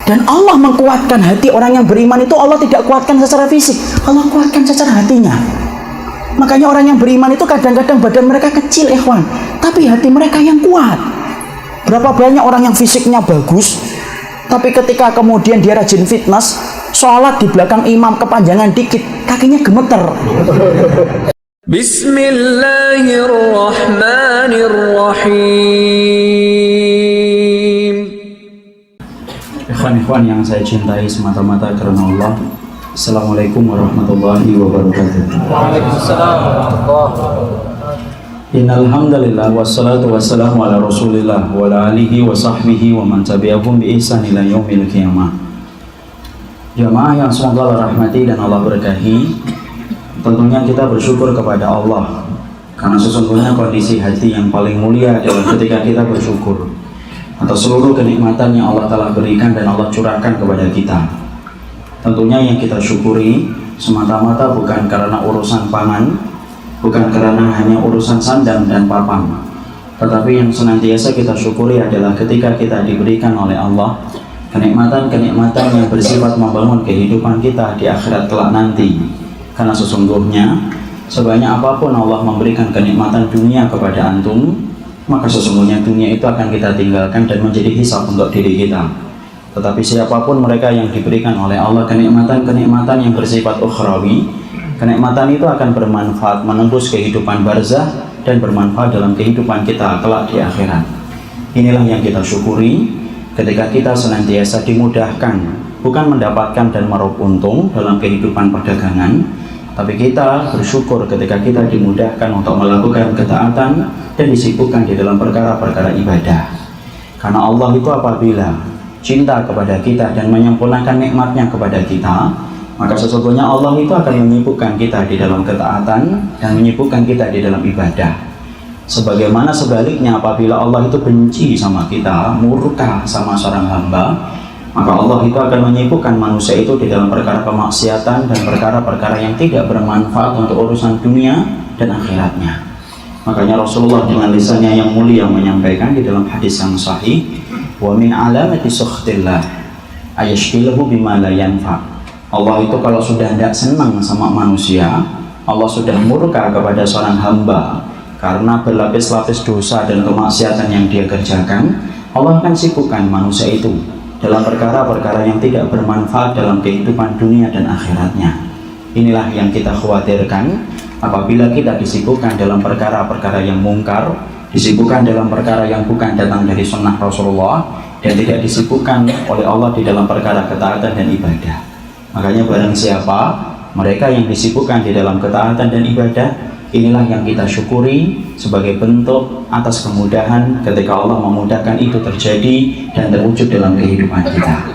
Dan Allah mengkuatkan hati orang yang beriman itu, Allah tidak kuatkan secara fisik, Allah kuatkan secara hatinya. Makanya orang yang beriman itu kadang-kadang badan mereka kecil, ikhwan, tapi hati mereka yang kuat. Berapa banyak orang yang fisiknya bagus, tapi ketika kemudian dia rajin fitness, sholat di belakang imam kepanjangan dikit, kakinya gemeter. Bismillahirrahmanirrahim. Ikhwan-ikhwan yang saya cintai semata-mata karena Allah, Assalamualaikum warahmatullahi wabarakatuh. Waalaikumsalam warahmatullahi wabarakatuh. Innal hamdalillah wassalatu wassalamu ala Rasulillah wa ala alihi wa sahbihi wa man tabi'ahum bi ihsan ila yaumil qiyamah. Jamaah yang semoga Allah rahmati dan Allah berkahi, tentunya kita bersyukur kepada Allah karena sesungguhnya kondisi hati yang paling mulia adalah ketika kita bersyukur atas seluruh kenikmatan yang Allah telah berikan dan Allah curahkan kepada kita. Tentunya yang kita syukuri semata-mata bukan karena urusan pangan, bukan karena hanya urusan sandang dan papan, tetapi yang senantiasa kita syukuri adalah ketika kita diberikan oleh Allah kenikmatan-kenikmatan yang bersifat membangun kehidupan kita di akhirat kelak nanti. Karena sesungguhnya sebanyak apapun Allah memberikan kenikmatan dunia kepada antum, maka sesungguhnya dunia itu akan kita tinggalkan dan menjadi hisab untuk diri kita. Tetapi siapapun mereka yang diberikan oleh Allah kenikmatan-kenikmatan yang bersifat ukhrawi, kenikmatan itu akan bermanfaat menembus kehidupan barzah dan bermanfaat dalam kehidupan kita kelak di akhirat. Inilah yang kita syukuri ketika kita senantiasa dimudahkan, bukan mendapatkan dan meraup untung dalam kehidupan perdagangan, tapi kita bersyukur ketika kita dimudahkan untuk melakukan ketaatan dan disibukkan di dalam perkara-perkara ibadah. Karena Allah itu apabila cinta kepada kita dan menyempurnakan nikmatnya kepada kita, maka sesungguhnya Allah itu akan menyibukkan kita di dalam ketaatan dan menyibukkan kita di dalam ibadah. Sebagaimana sebaliknya apabila Allah itu benci sama kita, murka sama seorang hamba, maka Allah itu akan menyibukkan manusia itu di dalam perkara kemaksiatan dan perkara-perkara yang tidak bermanfaat untuk urusan dunia dan akhiratnya. Makanya Rasulullah dengan lisannya yang mulia menyampaikan di dalam hadis yang sahih, wa min alamati sukhtillah ayashkilahu bima la yanfa. Allah itu kalau sudah tidak senang sama manusia, Allah sudah murka kepada seorang hamba karena berlapis-lapis dosa dan kemaksiatan yang dia kerjakan, Allah akan sibukkan manusia itu dalam perkara-perkara yang tidak bermanfaat dalam kehidupan dunia dan akhiratnya. Inilah yang kita khawatirkan apabila kita disibukkan dalam perkara-perkara yang mungkar, disibukkan dalam perkara yang bukan datang dari sunnah Rasulullah, dan tidak disibukkan oleh Allah di dalam perkara ketaatan dan ibadah. Makanya barang siapa mereka yang disibukkan di dalam ketaatan dan ibadah, inilah yang kita syukuri sebagai bentuk atas kemudahan ketika Allah memudahkan itu terjadi dan terwujud dalam kehidupan kita.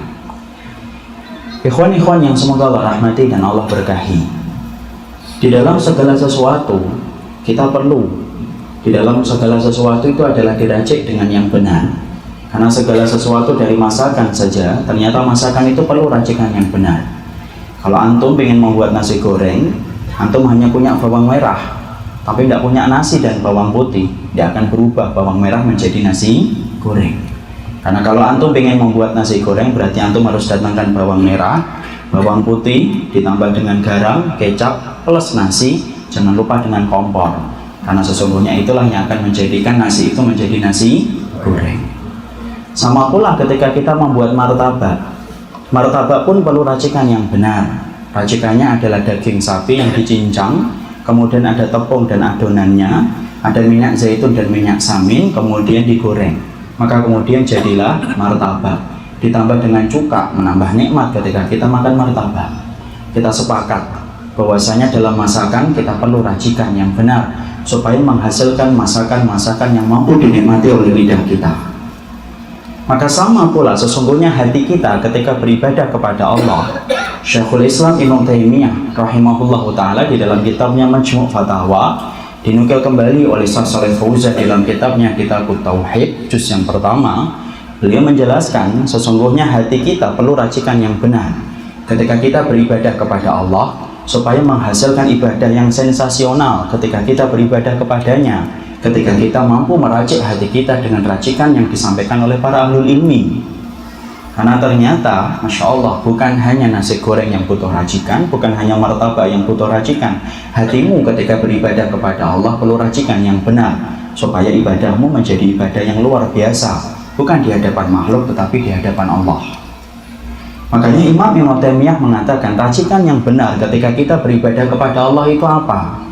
Ikhwan-ikhwan yang semoga Allah rahmati dan Allah berkahi, di dalam segala sesuatu kita perlu, di dalam segala sesuatu itu adalah diracik dengan yang benar. Karena segala sesuatu dari masakan saja, ternyata masakan itu perlu racikan yang benar. Kalau antum ingin membuat nasi goreng, antum hanya punya bawang merah, tapi tidak punya nasi dan bawang putih, tidak akan berubah bawang merah menjadi nasi goreng. Karena kalau antum ingin membuat nasi goreng, berarti antum harus datangkan bawang merah, bawang putih, ditambah dengan garam, kecap, plus nasi, jangan lupa dengan kompor. Karena sesungguhnya itulah yang akan menjadikan nasi itu menjadi nasi goreng. Sama pula ketika kita membuat martabak, martabak pun perlu racikan yang benar. Racikannya adalah daging sapi yang dicincang, kemudian ada tepung dan adonannya, ada minyak zaitun dan minyak samin, kemudian digoreng. Maka kemudian jadilah martabak. Ditambah dengan cuka, menambah nikmat ketika kita makan martabak. Kita sepakat bahwasanya dalam masakan kita perlu racikan yang benar supaya menghasilkan masakan-masakan yang mampu dinikmati oleh lidah kita. Maka sama pula sesungguhnya hati kita ketika beribadah kepada Allah. Syekhul Islam Ibnu Taimiyah rahimahullahu ta'ala di dalam kitabnya Majmu' Fatawa, dinukil kembali oleh Syekh Shalih Fauzan dalam kitabnya Kitabut Tauhid juz yang pertama, beliau menjelaskan sesungguhnya hati kita perlu racikan yang benar ketika kita beribadah kepada Allah, supaya menghasilkan ibadah yang sensasional ketika kita beribadah kepadanya, ketika kita mampu meracik hati kita dengan racikan yang disampaikan oleh para ahlul ilmi. Karena ternyata, Masya Allah, bukan hanya nasi goreng yang butuh racikan, bukan hanya martabak yang butuh racikan. Hatimu ketika beribadah kepada Allah perlu racikan yang benar, supaya ibadahmu menjadi ibadah yang luar biasa, bukan di hadapan makhluk tetapi di hadapan Allah. Makanya Imam Ibnu Taimiyah mengatakan racikan yang benar ketika kita beribadah kepada Allah itu apa?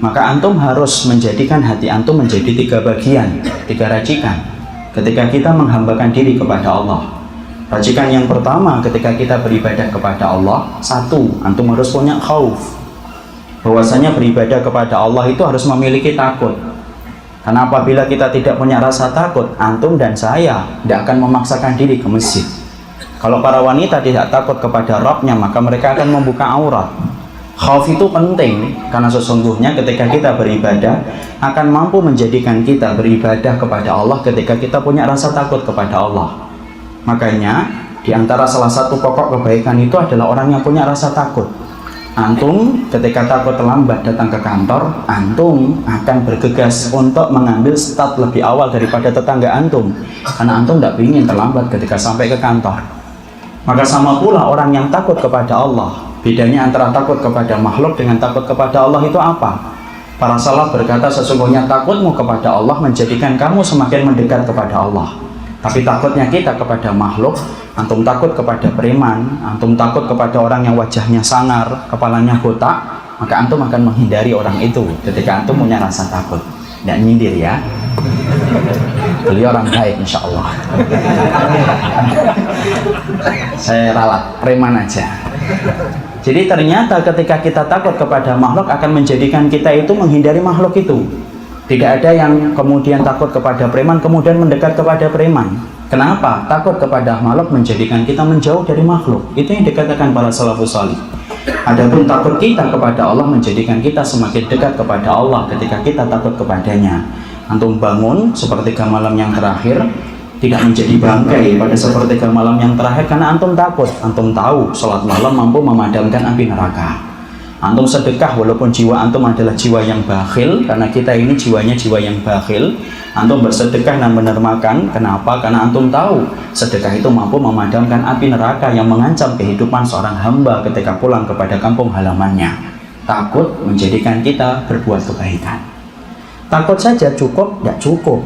Maka antum harus menjadikan hati antum menjadi 3 bagian, 3 racikan ketika kita menghambakan diri kepada Allah. Racikan yang pertama ketika kita beribadah kepada Allah, 1, antum harus punya khauf, bahwasanya beribadah kepada Allah itu harus memiliki takut. Karena apabila kita tidak punya rasa takut, antum dan saya tidak akan memaksakan diri ke masjid. Kalau para wanita tidak takut kepada Rabbnya, maka mereka akan membuka aurat. Khauf itu penting, karena sesungguhnya ketika kita beribadah akan mampu menjadikan kita beribadah kepada Allah ketika kita punya rasa takut kepada Allah. Makanya di antara salah satu pokok kebaikan itu adalah orang yang punya rasa takut. Antum ketika takut terlambat datang ke kantor, antum akan bergegas untuk mengambil start lebih awal daripada tetangga antum, karena antum tidak ingin terlambat ketika sampai ke kantor. Maka sama pula orang yang takut kepada Allah. Bedanya antara takut kepada makhluk dengan takut kepada Allah itu apa? Para salaf berkata, sesungguhnya takutmu kepada Allah menjadikan kamu semakin mendekat kepada Allah. Tapi takutnya kita kepada makhluk, antum takut kepada preman, antum takut kepada orang yang wajahnya sangar, kepalanya botak, maka antum akan menghindari orang itu ketika antum punya rasa takut. Tidak nyindir ya. Beliau orang baik insya Allah. Saya ralat, preman aja. Jadi ternyata ketika kita takut kepada makhluk akan menjadikan kita itu menghindari makhluk itu. Tidak ada yang kemudian takut kepada preman kemudian mendekat kepada preman. Kenapa? Takut kepada makhluk menjadikan kita menjauh dari makhluk. Itu yang dikatakan para salafus salih. Adapun takut kita kepada Allah menjadikan kita semakin dekat kepada Allah ketika kita takut kepadanya. Antum bangun sepertiga malam yang terakhir tidak menjadi bangkai pada sepertiga malam yang terakhir karena antum takut. Antum tahu sholat malam mampu memadamkan api neraka. Antum sedekah walaupun jiwa antum adalah jiwa yang bakhil, karena kita ini jiwanya jiwa yang bakhil. Antum bersedekah dan menermakan. Kenapa? Karena antum tahu sedekah itu mampu memadamkan api neraka yang mengancam kehidupan seorang hamba ketika pulang kepada kampung halamannya. Takut menjadikan kita berbuat kebaikan. Takut saja cukup? Tidak cukup.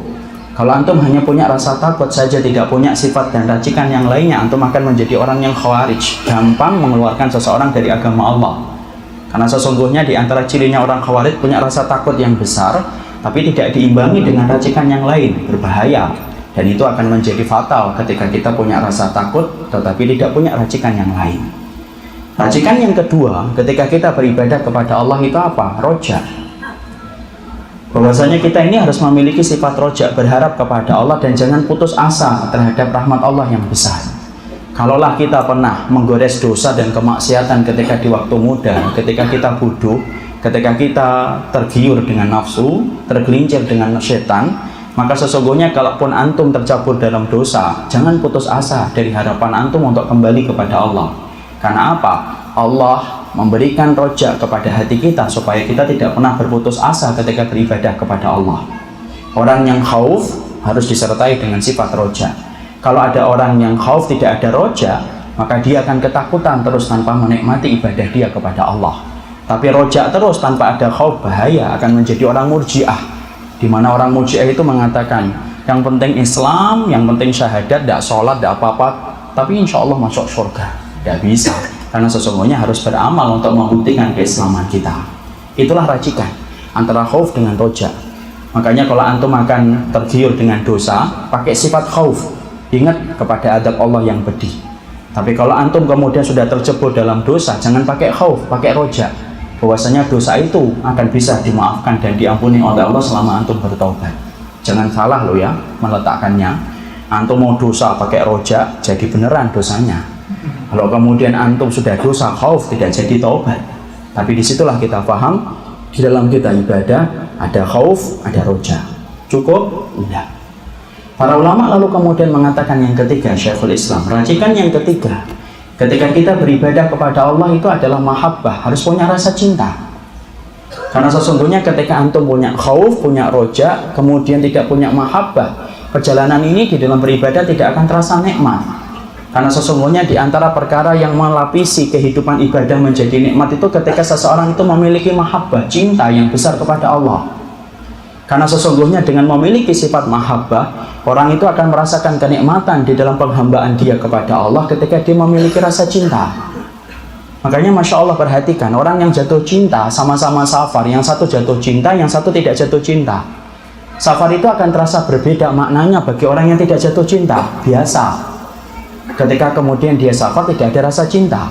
Kalau antum hanya punya rasa takut saja, tidak punya sifat dan racikan yang lainnya, antum akan menjadi orang yang khawarij, gampang mengeluarkan seseorang dari agama Allah. Karena sesungguhnya di antara cirinya orang khawarij punya rasa takut yang besar, tapi tidak diimbangi dengan racikan yang lain, berbahaya. Dan itu akan menjadi fatal ketika kita punya rasa takut, tetapi tidak punya racikan yang lain. Racikan yang kedua, ketika kita beribadah kepada Allah itu apa? Roja. Bahwasanya kita ini harus memiliki sifat roja, berharap kepada Allah dan jangan putus asa terhadap rahmat Allah yang besar. Kalaulah kita pernah menggores dosa dan kemaksiatan ketika di waktu muda, ketika kita bodoh, ketika kita tergiur dengan nafsu, tergelincir dengan setan, maka sesungguhnya kalaupun antum tercabur dalam dosa, jangan putus asa dari harapan antum untuk kembali kepada Allah. Karena apa? Allah memberikan roja kepada hati kita supaya kita tidak pernah berputus asa ketika beribadah kepada Allah. Orang yang khauf harus disertai dengan sifat roja. Kalau ada orang yang khauf tidak ada roja, maka dia akan ketakutan terus tanpa menikmati ibadah dia kepada Allah. Tapi roja terus tanpa ada khauf bahaya, akan menjadi orang murji'ah. Di mana orang murji'ah itu mengatakan, yang penting Islam, yang penting syahadat, tidak sholat, tidak apa-apa, tapi insya Allah masuk surga. Tidak bisa, karena sesungguhnya harus beramal untuk membuktikan keislaman kita. Itulah racikan antara khauf dengan roja. Makanya kalau antum akan tergiur dengan dosa, pakai sifat khauf. Ingat kepada adab Allah yang pedih. Tapi kalau antum kemudian sudah terjebur dalam dosa, jangan pakai khauf, pakai roja. Bahwasanya dosa itu akan bisa dimaafkan dan diampuni oleh Allah selama antum bertaubat. Jangan salah loh ya meletakkannya. Antum mau dosa pakai roja, jadi beneran dosanya. Kalau kemudian antum sudah dosa khauf, tidak jadi taubat. Tapi disitulah kita paham, di dalam kita ibadah ada khauf, ada roja. Cukup? Tidak. Para ulama lalu kemudian mengatakan yang ketiga, Syekhul Islam, racikan yang ketiga ketika kita beribadah kepada Allah itu adalah mahabbah, harus punya rasa cinta. Karena sesungguhnya ketika antum punya khauf, punya roja, kemudian tidak punya mahabbah, perjalanan ini di dalam beribadah tidak akan terasa nikmat. Karena sesungguhnya di antara perkara yang melapisi kehidupan ibadah menjadi nikmat itu ketika seseorang itu memiliki mahabbah, cinta yang besar kepada Allah. Karena sesungguhnya dengan memiliki sifat mahabbah, orang itu akan merasakan kenikmatan di dalam penghambaan dia kepada Allah ketika dia memiliki rasa cinta. Makanya Masya Allah, perhatikan, orang yang jatuh cinta sama-sama safar, yang satu jatuh cinta, yang satu tidak jatuh cinta. Safar itu akan terasa berbeda maknanya bagi orang yang tidak jatuh cinta, biasa. Ketika kemudian dia safar tidak ada rasa cinta.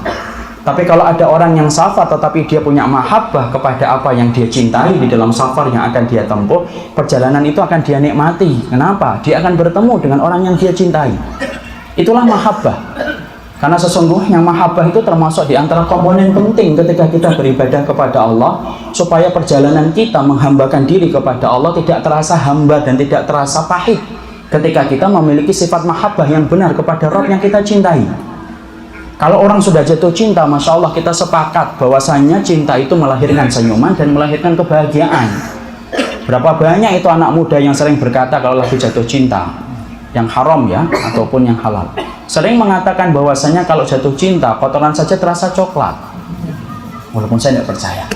Tapi kalau ada orang yang safar tetapi dia punya mahabbah kepada apa yang dia cintai di dalam safar yang akan dia tempuh, perjalanan itu akan dia nikmati. Kenapa? Dia akan bertemu dengan orang yang dia cintai. Itulah mahabbah. Karena sesungguhnya mahabbah itu termasuk di antara komponen penting ketika kita beribadah kepada Allah, supaya perjalanan kita menghambakan diri kepada Allah tidak terasa hamba dan tidak terasa pahit ketika kita memiliki sifat mahabbah yang benar kepada Rabb yang kita cintai. Kalau orang sudah jatuh cinta, Masya Allah, kita sepakat bahwasanya cinta itu melahirkan senyuman dan melahirkan kebahagiaan. Berapa banyak itu anak muda yang sering berkata kalau lagi jatuh cinta, yang haram ya, ataupun yang halal, sering mengatakan bahwasanya kalau jatuh cinta, kotoran saja terasa coklat. Walaupun saya tidak percaya.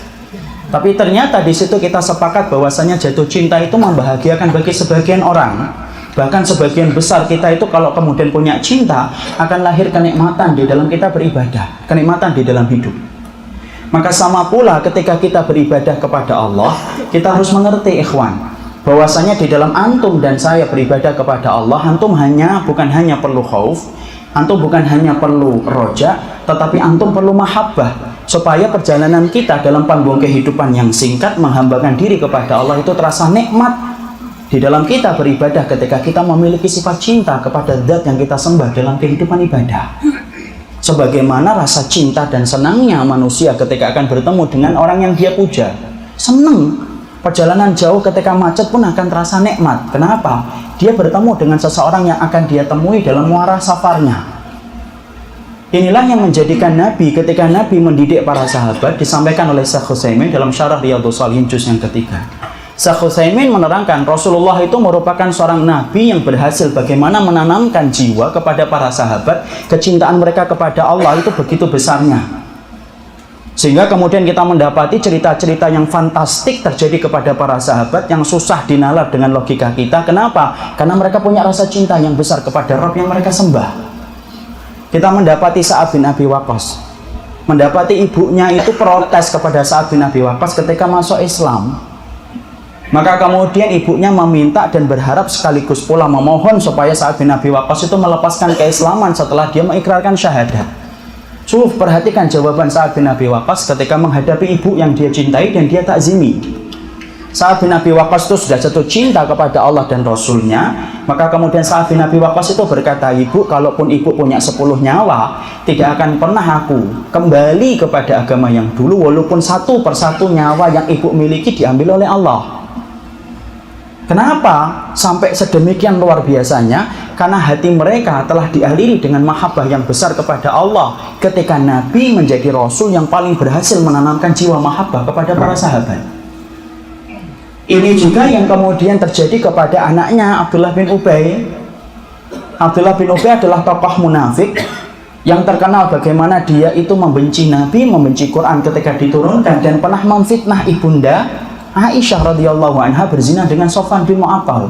Tapi ternyata di situ kita sepakat bahwasanya jatuh cinta itu membahagiakan bagi sebagian orang. Bahkan sebagian besar kita itu kalau kemudian punya cinta, akan lahir kenikmatan di dalam kita beribadah, kenikmatan di dalam hidup. Maka sama pula ketika kita beribadah kepada Allah, kita harus mengerti ikhwan, bahwasanya di dalam antum dan saya beribadah kepada Allah, antum bukan hanya perlu khauf, antum bukan hanya perlu roja, tetapi antum perlu mahabbah, supaya perjalanan kita dalam panggung kehidupan yang singkat menghambakan diri kepada Allah itu terasa nikmat. Di dalam kita beribadah ketika kita memiliki sifat cinta kepada zat yang kita sembah dalam kehidupan ibadah. Sebagaimana rasa cinta dan senangnya manusia ketika akan bertemu dengan orang yang dia puja. Senang. Perjalanan jauh ketika macet pun akan terasa nikmat. Kenapa? Dia bertemu dengan seseorang yang akan dia temui dalam muara safarnya. Inilah yang menjadikan Nabi ketika Nabi mendidik para sahabat, disampaikan oleh Syekh Utsaimin dalam Syarah Riyadhus Shalihin juz yang ketiga. Syekh Utsaimin menerangkan Rasulullah itu merupakan seorang nabi yang berhasil bagaimana menanamkan jiwa kepada para sahabat, kecintaan mereka kepada Allah itu begitu besarnya. Sehingga kemudian kita mendapati cerita-cerita yang fantastik terjadi kepada para sahabat yang susah dinalar dengan logika kita. Kenapa? Karena mereka punya rasa cinta yang besar kepada Rabb yang mereka sembah. Kita mendapati Sa'ad bin Abi Waqqas, mendapati ibunya itu protes kepada Sa'ad bin Abi Waqqas ketika masuk Islam. Maka kemudian ibunya meminta dan berharap sekaligus pula memohon supaya Sa'ad bin Abi Waqqas itu melepaskan keislaman setelah dia mengikrarkan syahadat. Perhatikan jawaban Sa'ad bin Abi Waqqas ketika menghadapi ibu yang dia cintai dan dia takzimi. Sa'ad bin Abi Waqqas itu sudah jatuh cinta kepada Allah dan Rasulnya. Maka kemudian Sa'ad bin Abi Waqqas itu berkata, ibu, kalaupun ibu punya 10 nyawa, tidak akan pernah aku kembali kepada agama yang dulu, walaupun satu persatu nyawa yang ibu miliki diambil oleh Allah. Kenapa sampai sedemikian luar biasanya? Karena hati mereka telah dialiri dengan mahabbah yang besar kepada Allah ketika Nabi menjadi Rasul yang paling berhasil menanamkan jiwa mahabbah kepada para sahabat. Ini juga yang kemudian terjadi kepada anaknya Abdullah bin Ubay. Abdullah bin Ubay adalah tokoh munafik yang terkenal bagaimana dia itu membenci Nabi, membenci Quran ketika diturunkan, dan pernah memfitnah ibunda Aisyah radhiyallahu anha berzina dengan Sofwan bin Mu'attal.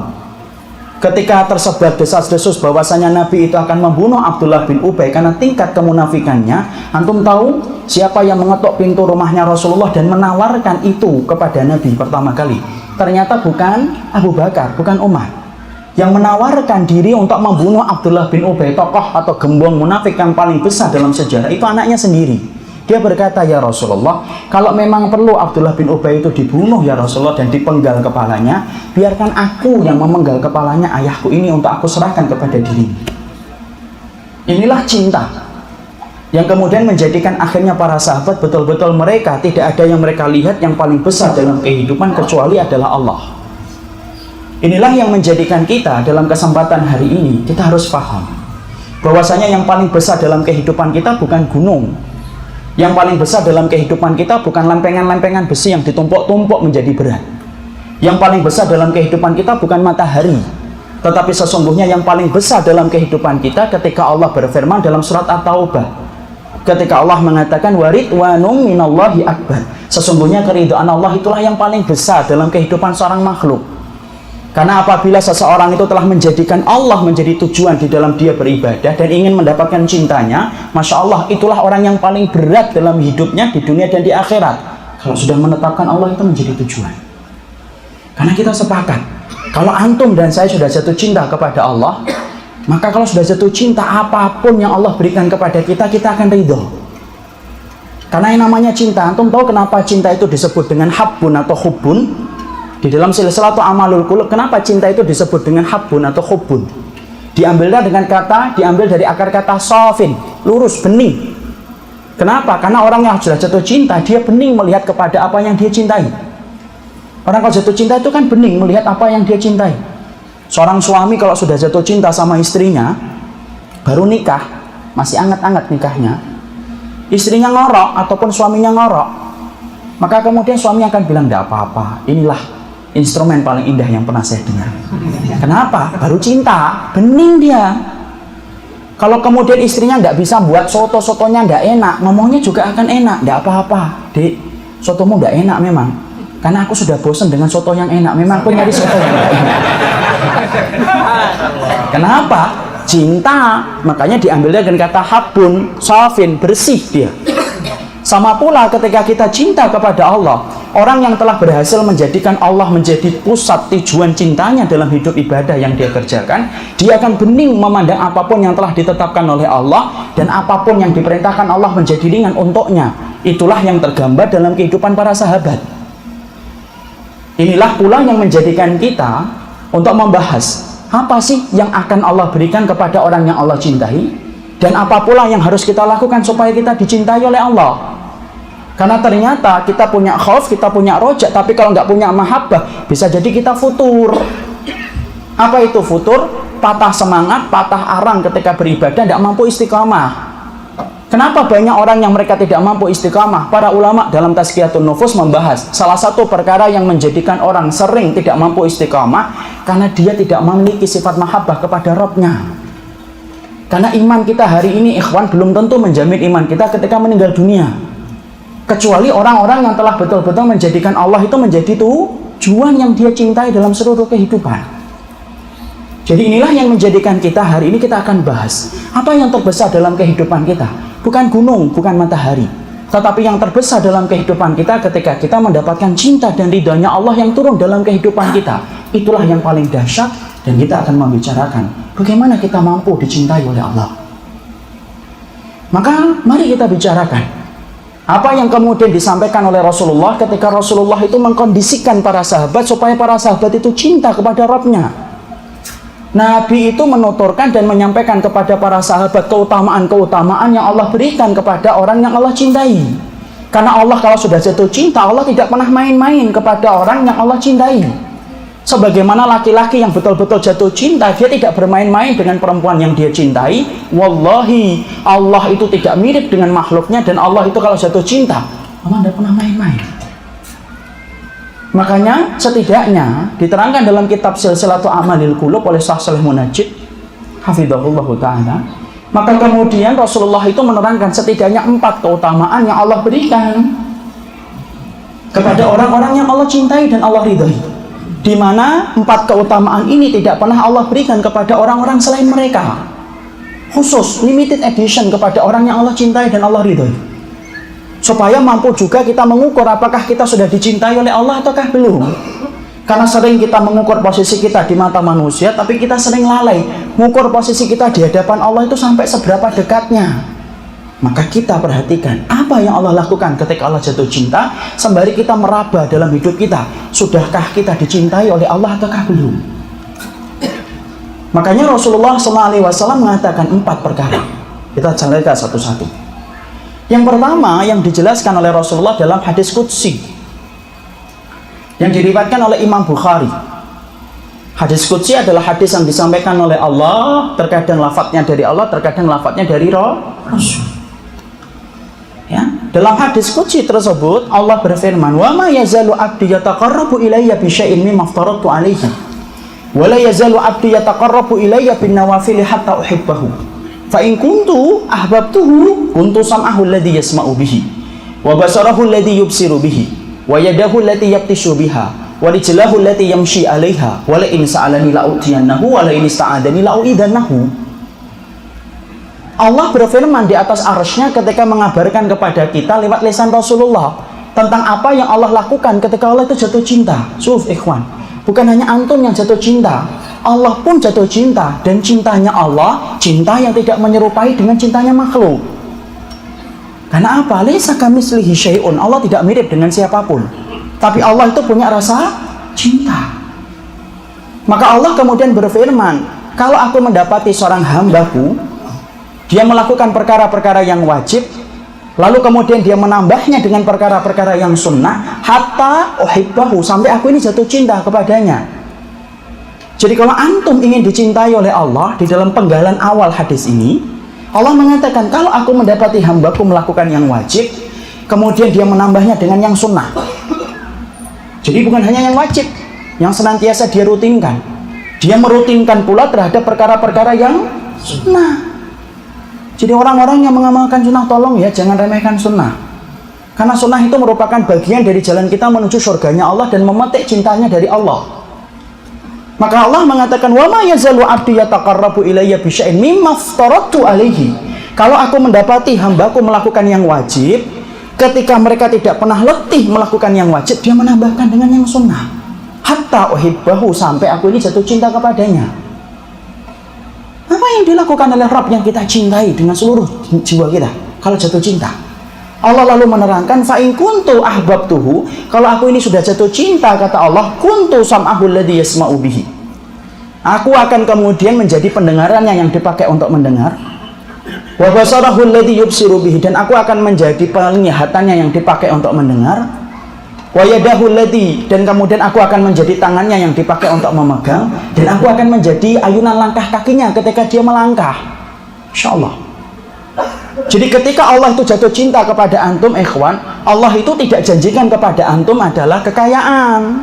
Ketika tersebar desas-desus bahwasanya Nabi itu akan membunuh Abdullah bin Ubay karena tingkat kemunafikannya, antum tahu siapa yang mengetuk pintu rumahnya Rasulullah dan menawarkan itu kepada Nabi pertama kali? Ternyata bukan Abu Bakar, bukan Umar. Yang menawarkan diri untuk membunuh Abdullah bin Ubay, tokoh atau gembong munafik yang paling besar dalam sejarah, itu anaknya sendiri. Dia berkata, ya Rasulullah, kalau memang perlu Abdullah bin Ubay itu dibunuh ya Rasulullah dan dipenggal kepalanya, biarkan aku yang memenggal kepalanya ayahku ini untuk aku serahkan kepada dirimu. Inilah cinta yang kemudian menjadikan akhirnya para sahabat betul-betul mereka tidak ada yang mereka lihat yang paling besar dalam kehidupan kecuali adalah Allah. Inilah yang menjadikan kita dalam kesempatan hari ini, kita harus paham bahwasanya yang paling besar dalam kehidupan kita bukan gunung. Yang paling besar dalam kehidupan kita bukan lempengan-lempengan besi yang ditumpuk-tumpuk menjadi berat. Yang paling besar dalam kehidupan kita bukan matahari. Tetapi sesungguhnya yang paling besar dalam kehidupan kita ketika Allah berfirman dalam surat At-Taubah, ketika Allah mengatakan waridwanum minallahi akbar, sesungguhnya keridhaan Allah itulah yang paling besar dalam kehidupan seorang makhluk. Karena apabila seseorang itu telah menjadikan Allah menjadi tujuan di dalam dia beribadah dan ingin mendapatkan cintanya, Masya Allah, itulah orang yang paling berat dalam hidupnya di dunia dan di akhirat, kalau sudah menetapkan Allah itu menjadi tujuan. Karena kita sepakat, kalau antum dan saya sudah jatuh cinta kepada Allah, maka kalau sudah jatuh cinta, apapun yang Allah berikan kepada kita, kita akan ridho. Karena yang namanya cinta, antum tahu kenapa cinta itu disebut dengan habbun atau hubbun? Di dalam silsilatul amalul qulub, kenapa cinta itu disebut dengan habbun atau hubbun? Diambil dari akar kata sofin, lurus, bening. Kenapa? Karena orang yang sudah jatuh cinta, dia bening melihat kepada apa yang dia cintai. Orang kalau jatuh cinta itu kan bening melihat apa yang dia cintai. Seorang suami kalau sudah jatuh cinta sama istrinya, baru nikah, masih anget-anget nikahnya, istrinya ngorok ataupun suaminya ngorok, maka kemudian suami akan bilang, "Tidak apa-apa, inilah instrumen paling indah yang pernah saya dengar." Kenapa? Baru cinta, bening dia. Kalau kemudian istrinya nggak bisa buat soto-sotonya nggak enak, ngomongnya juga akan enak. "Nggak apa-apa, Dek, sotomu nggak enak memang, karena aku sudah bosan dengan soto yang enak, memang aku nyari soto yang nggak enak." Kenapa? Cinta. Makanya diambilnya dengan kata habun, safin, bersih dia. Sama pula ketika kita cinta kepada Allah, orang yang telah berhasil menjadikan Allah menjadi pusat tujuan cintanya dalam hidup ibadah yang dia kerjakan, dia akan bening memandang apapun yang telah ditetapkan oleh Allah, dan apapun yang diperintahkan Allah menjadi ringan untuknya. Itulah yang tergambar dalam kehidupan para sahabat. Inilah pula yang menjadikan kita untuk membahas apa sih yang akan Allah berikan kepada orang yang Allah cintai, dan apa pula yang harus kita lakukan supaya kita dicintai oleh Allah. Karena ternyata kita punya khauf, kita punya rojak, tapi kalau nggak punya mahabbah, bisa jadi kita futur. Apa itu futur? Patah semangat, patah arang ketika beribadah, tidak mampu istiqamah. Kenapa banyak orang yang mereka tidak mampu istiqamah? Para ulama dalam Tazkiyatun Nufus membahas salah satu perkara yang menjadikan orang sering tidak mampu istiqamah, karena dia tidak memiliki sifat mahabbah kepada Rabbnya. Karena iman kita hari ini, ikhwan, belum tentu menjamin iman kita ketika meninggal dunia. Kecuali orang-orang yang telah betul-betul menjadikan Allah itu menjadi tujuan yang dia cintai dalam seluruh kehidupan. Jadi inilah yang menjadikan kita hari ini kita akan bahas apa yang terbesar dalam kehidupan kita. Bukan gunung, bukan matahari, tetapi yang terbesar dalam kehidupan kita ketika kita mendapatkan cinta dan ridhonya Allah yang turun dalam kehidupan kita. Itulah yang paling dahsyat, dan kita akan membicarakan bagaimana kita mampu dicintai oleh Allah. Maka mari kita bicarakan apa yang kemudian disampaikan oleh Rasulullah ketika Rasulullah itu mengkondisikan para sahabat supaya para sahabat itu cinta kepada Rabbnya. Nabi itu menuturkan dan menyampaikan kepada para sahabat keutamaan-keutamaan yang Allah berikan kepada orang yang Allah cintai. Karena Allah kalau sudah jatuh cinta, Allah tidak pernah main-main kepada orang yang Allah cintai. Sebagaimana laki-laki yang betul-betul jatuh cinta, dia tidak bermain-main dengan perempuan yang dia cintai. Wallahi, Allah itu tidak mirip dengan makhluknya, dan Allah itu kalau jatuh cinta, Allah tidak pernah main-main. Makanya setidaknya diterangkan dalam kitab Silsilatul Amalil Qulub oleh Syekh Shalih Munajjid hafizahullah ta'ala, maka kemudian Rasulullah itu menerangkan setidaknya 4 keutamaan yang Allah berikan kepada orang-orang yang Allah cintai dan Allah ridhai, di mana 4 keutamaan ini tidak pernah Allah berikan kepada orang-orang selain mereka. Khusus, limited edition kepada orang yang Allah cintai dan Allah ridhoi, supaya mampu juga kita mengukur apakah kita sudah dicintai oleh Allah ataukah belum. Karena sering kita mengukur posisi kita di mata manusia, tapi kita sering lalai mengukur posisi kita di hadapan Allah itu sampai seberapa dekatnya. Maka kita perhatikan apa yang Allah lakukan ketika Allah jatuh cinta, sembari kita meraba dalam hidup kita, sudahkah kita dicintai oleh Allah ataukah belum. Makanya Rasulullah SAW mengatakan 4 perkara. Kita jelaskan satu-satu. Yang pertama yang dijelaskan oleh Rasulullah dalam hadis qudsi yang diriwayatkan oleh Imam Bukhari. Hadis qudsi adalah hadis yang disampaikan oleh Allah, terkadang lafadznya dari Allah, terkadang lafadznya dari Rasul. Ya, dalam hadis qudsi tersebut Allah berfirman, "Wa ma yazalu 'abdi yataqarrabu ilayya bi syai'in mimma aftaratu 'alaihi wa la yazalu 'abdi yataqarrabu ilayya bin nawafil hatta uhibbahu. Fa in kuntu ahbabtuhu kuntu sam'ahu alladhi yasma'u bihi wa basarahu alladhi yubsiru bihi wa yadahu allati yabtishu biha wa rijlahu allati yamshi 'alaiha wa la in sa'alani la'utiyannahu wa la in ista'adani la'u'idannahu. Allah berfirman di atas arsy-Nya ketika mengabarkan kepada kita lewat lisan Rasulullah tentang apa yang Allah lakukan ketika Allah itu jatuh cinta. Suf ikhwan, bukan hanya antum yang jatuh cinta, Allah pun jatuh cinta, dan cintanya Allah cinta yang tidak menyerupai dengan cintanya makhluk. Karena apa? Laisa kamitslihi syai'un. Allah tidak mirip dengan siapapun. Tapi Allah itu punya rasa cinta. Maka Allah kemudian berfirman, kalau aku mendapati seorang hambaku, dia melakukan perkara-perkara yang wajib, lalu kemudian dia menambahnya dengan perkara-perkara yang sunnah, hatta uhibbahu, sampai aku ini jatuh cinta kepadanya. Jadi kalau antum ingin dicintai oleh Allah, di dalam penggalan awal hadis ini, Allah mengatakan, kalau aku mendapati hambaku melakukan yang wajib, kemudian dia menambahnya dengan yang sunnah. Jadi bukan hanya yang wajib, yang senantiasa dia rutinkan, dia merutinkan pula terhadap perkara-perkara yang sunnah. Jadi orang-orang yang mengamalkan sunnah, tolong ya, jangan remehkan sunnah. Karena sunnah itu merupakan bagian dari jalan kita menuju surganya Allah dan memetik cintanya dari Allah. Maka Allah mengatakan, wa ma yazalu 'abdi yataqarrabu ilayya bi syai'in mimma aftaradtu alaihi. Kalau aku mendapati hambaku melakukan yang wajib, ketika mereka tidak pernah letih melakukan yang wajib, dia menambahkan dengan yang sunnah. Hatta uhibbahu, sampai aku ini jatuh cinta kepadanya. Apa yang dilakukan oleh Rabb yang kita cintai dengan seluruh jiwa kita kalau jatuh cinta? Allah lalu menerangkan, fa in kuntu ahbabtuhu, kalau aku ini sudah jatuh cinta, kata Allah, kuntu sam'ahu alladhi yasma'u bihi. Aku akan kemudian menjadi pendengarannya yang dipakai untuk mendengar, wa basarahu alladhi yubsiru bihi, dan aku akan menjadi penglihatannya yang dipakai untuk mendengar, wa yadahu alladhi, dan kemudian aku akan menjadi tangannya yang dipakai untuk memegang, dan aku akan menjadi ayunan langkah kakinya ketika dia melangkah. Insyaallah. Jadi ketika Allah itu jatuh cinta kepada antum, ikhwan, Allah itu tidak janjikan kepada antum adalah kekayaan.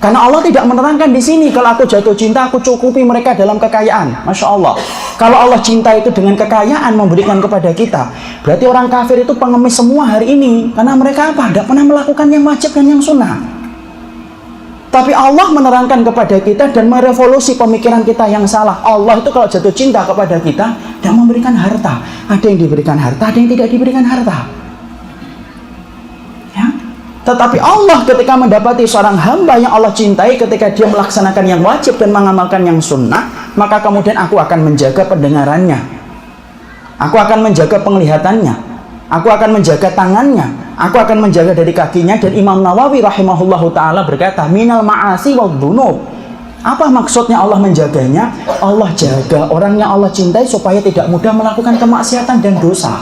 Karena Allah tidak menerangkan di sini, kalau aku jatuh cinta, aku cukupi mereka dalam kekayaan. Masya Allah. Kalau Allah cinta itu dengan kekayaan memberikan kepada kita, berarti orang kafir itu pengemis semua hari ini. Karena mereka apa? Tidak pernah melakukan yang wajib dan yang sunnah. Tapi Allah menerangkan kepada kita dan merevolusi pemikiran kita yang salah. Allah itu kalau jatuh cinta kepada kita, tidak memberikan harta. Ada yang diberikan harta, ada yang tidak diberikan harta. Ya? Tetapi Allah ketika mendapati seorang hamba yang Allah cintai, ketika dia melaksanakan yang wajib dan mengamalkan yang sunnah, maka kemudian aku akan menjaga pendengarannya, aku akan menjaga penglihatannya, aku akan menjaga tangannya, aku akan menjaga dari kakinya. Dan Imam Nawawi rahimahullahu ta'ala berkata, minal ma'asi wal dhunub. Apa maksudnya Allah menjaganya? Allah jaga orang yang Allah cintai supaya tidak mudah melakukan kemaksiatan dan dosa.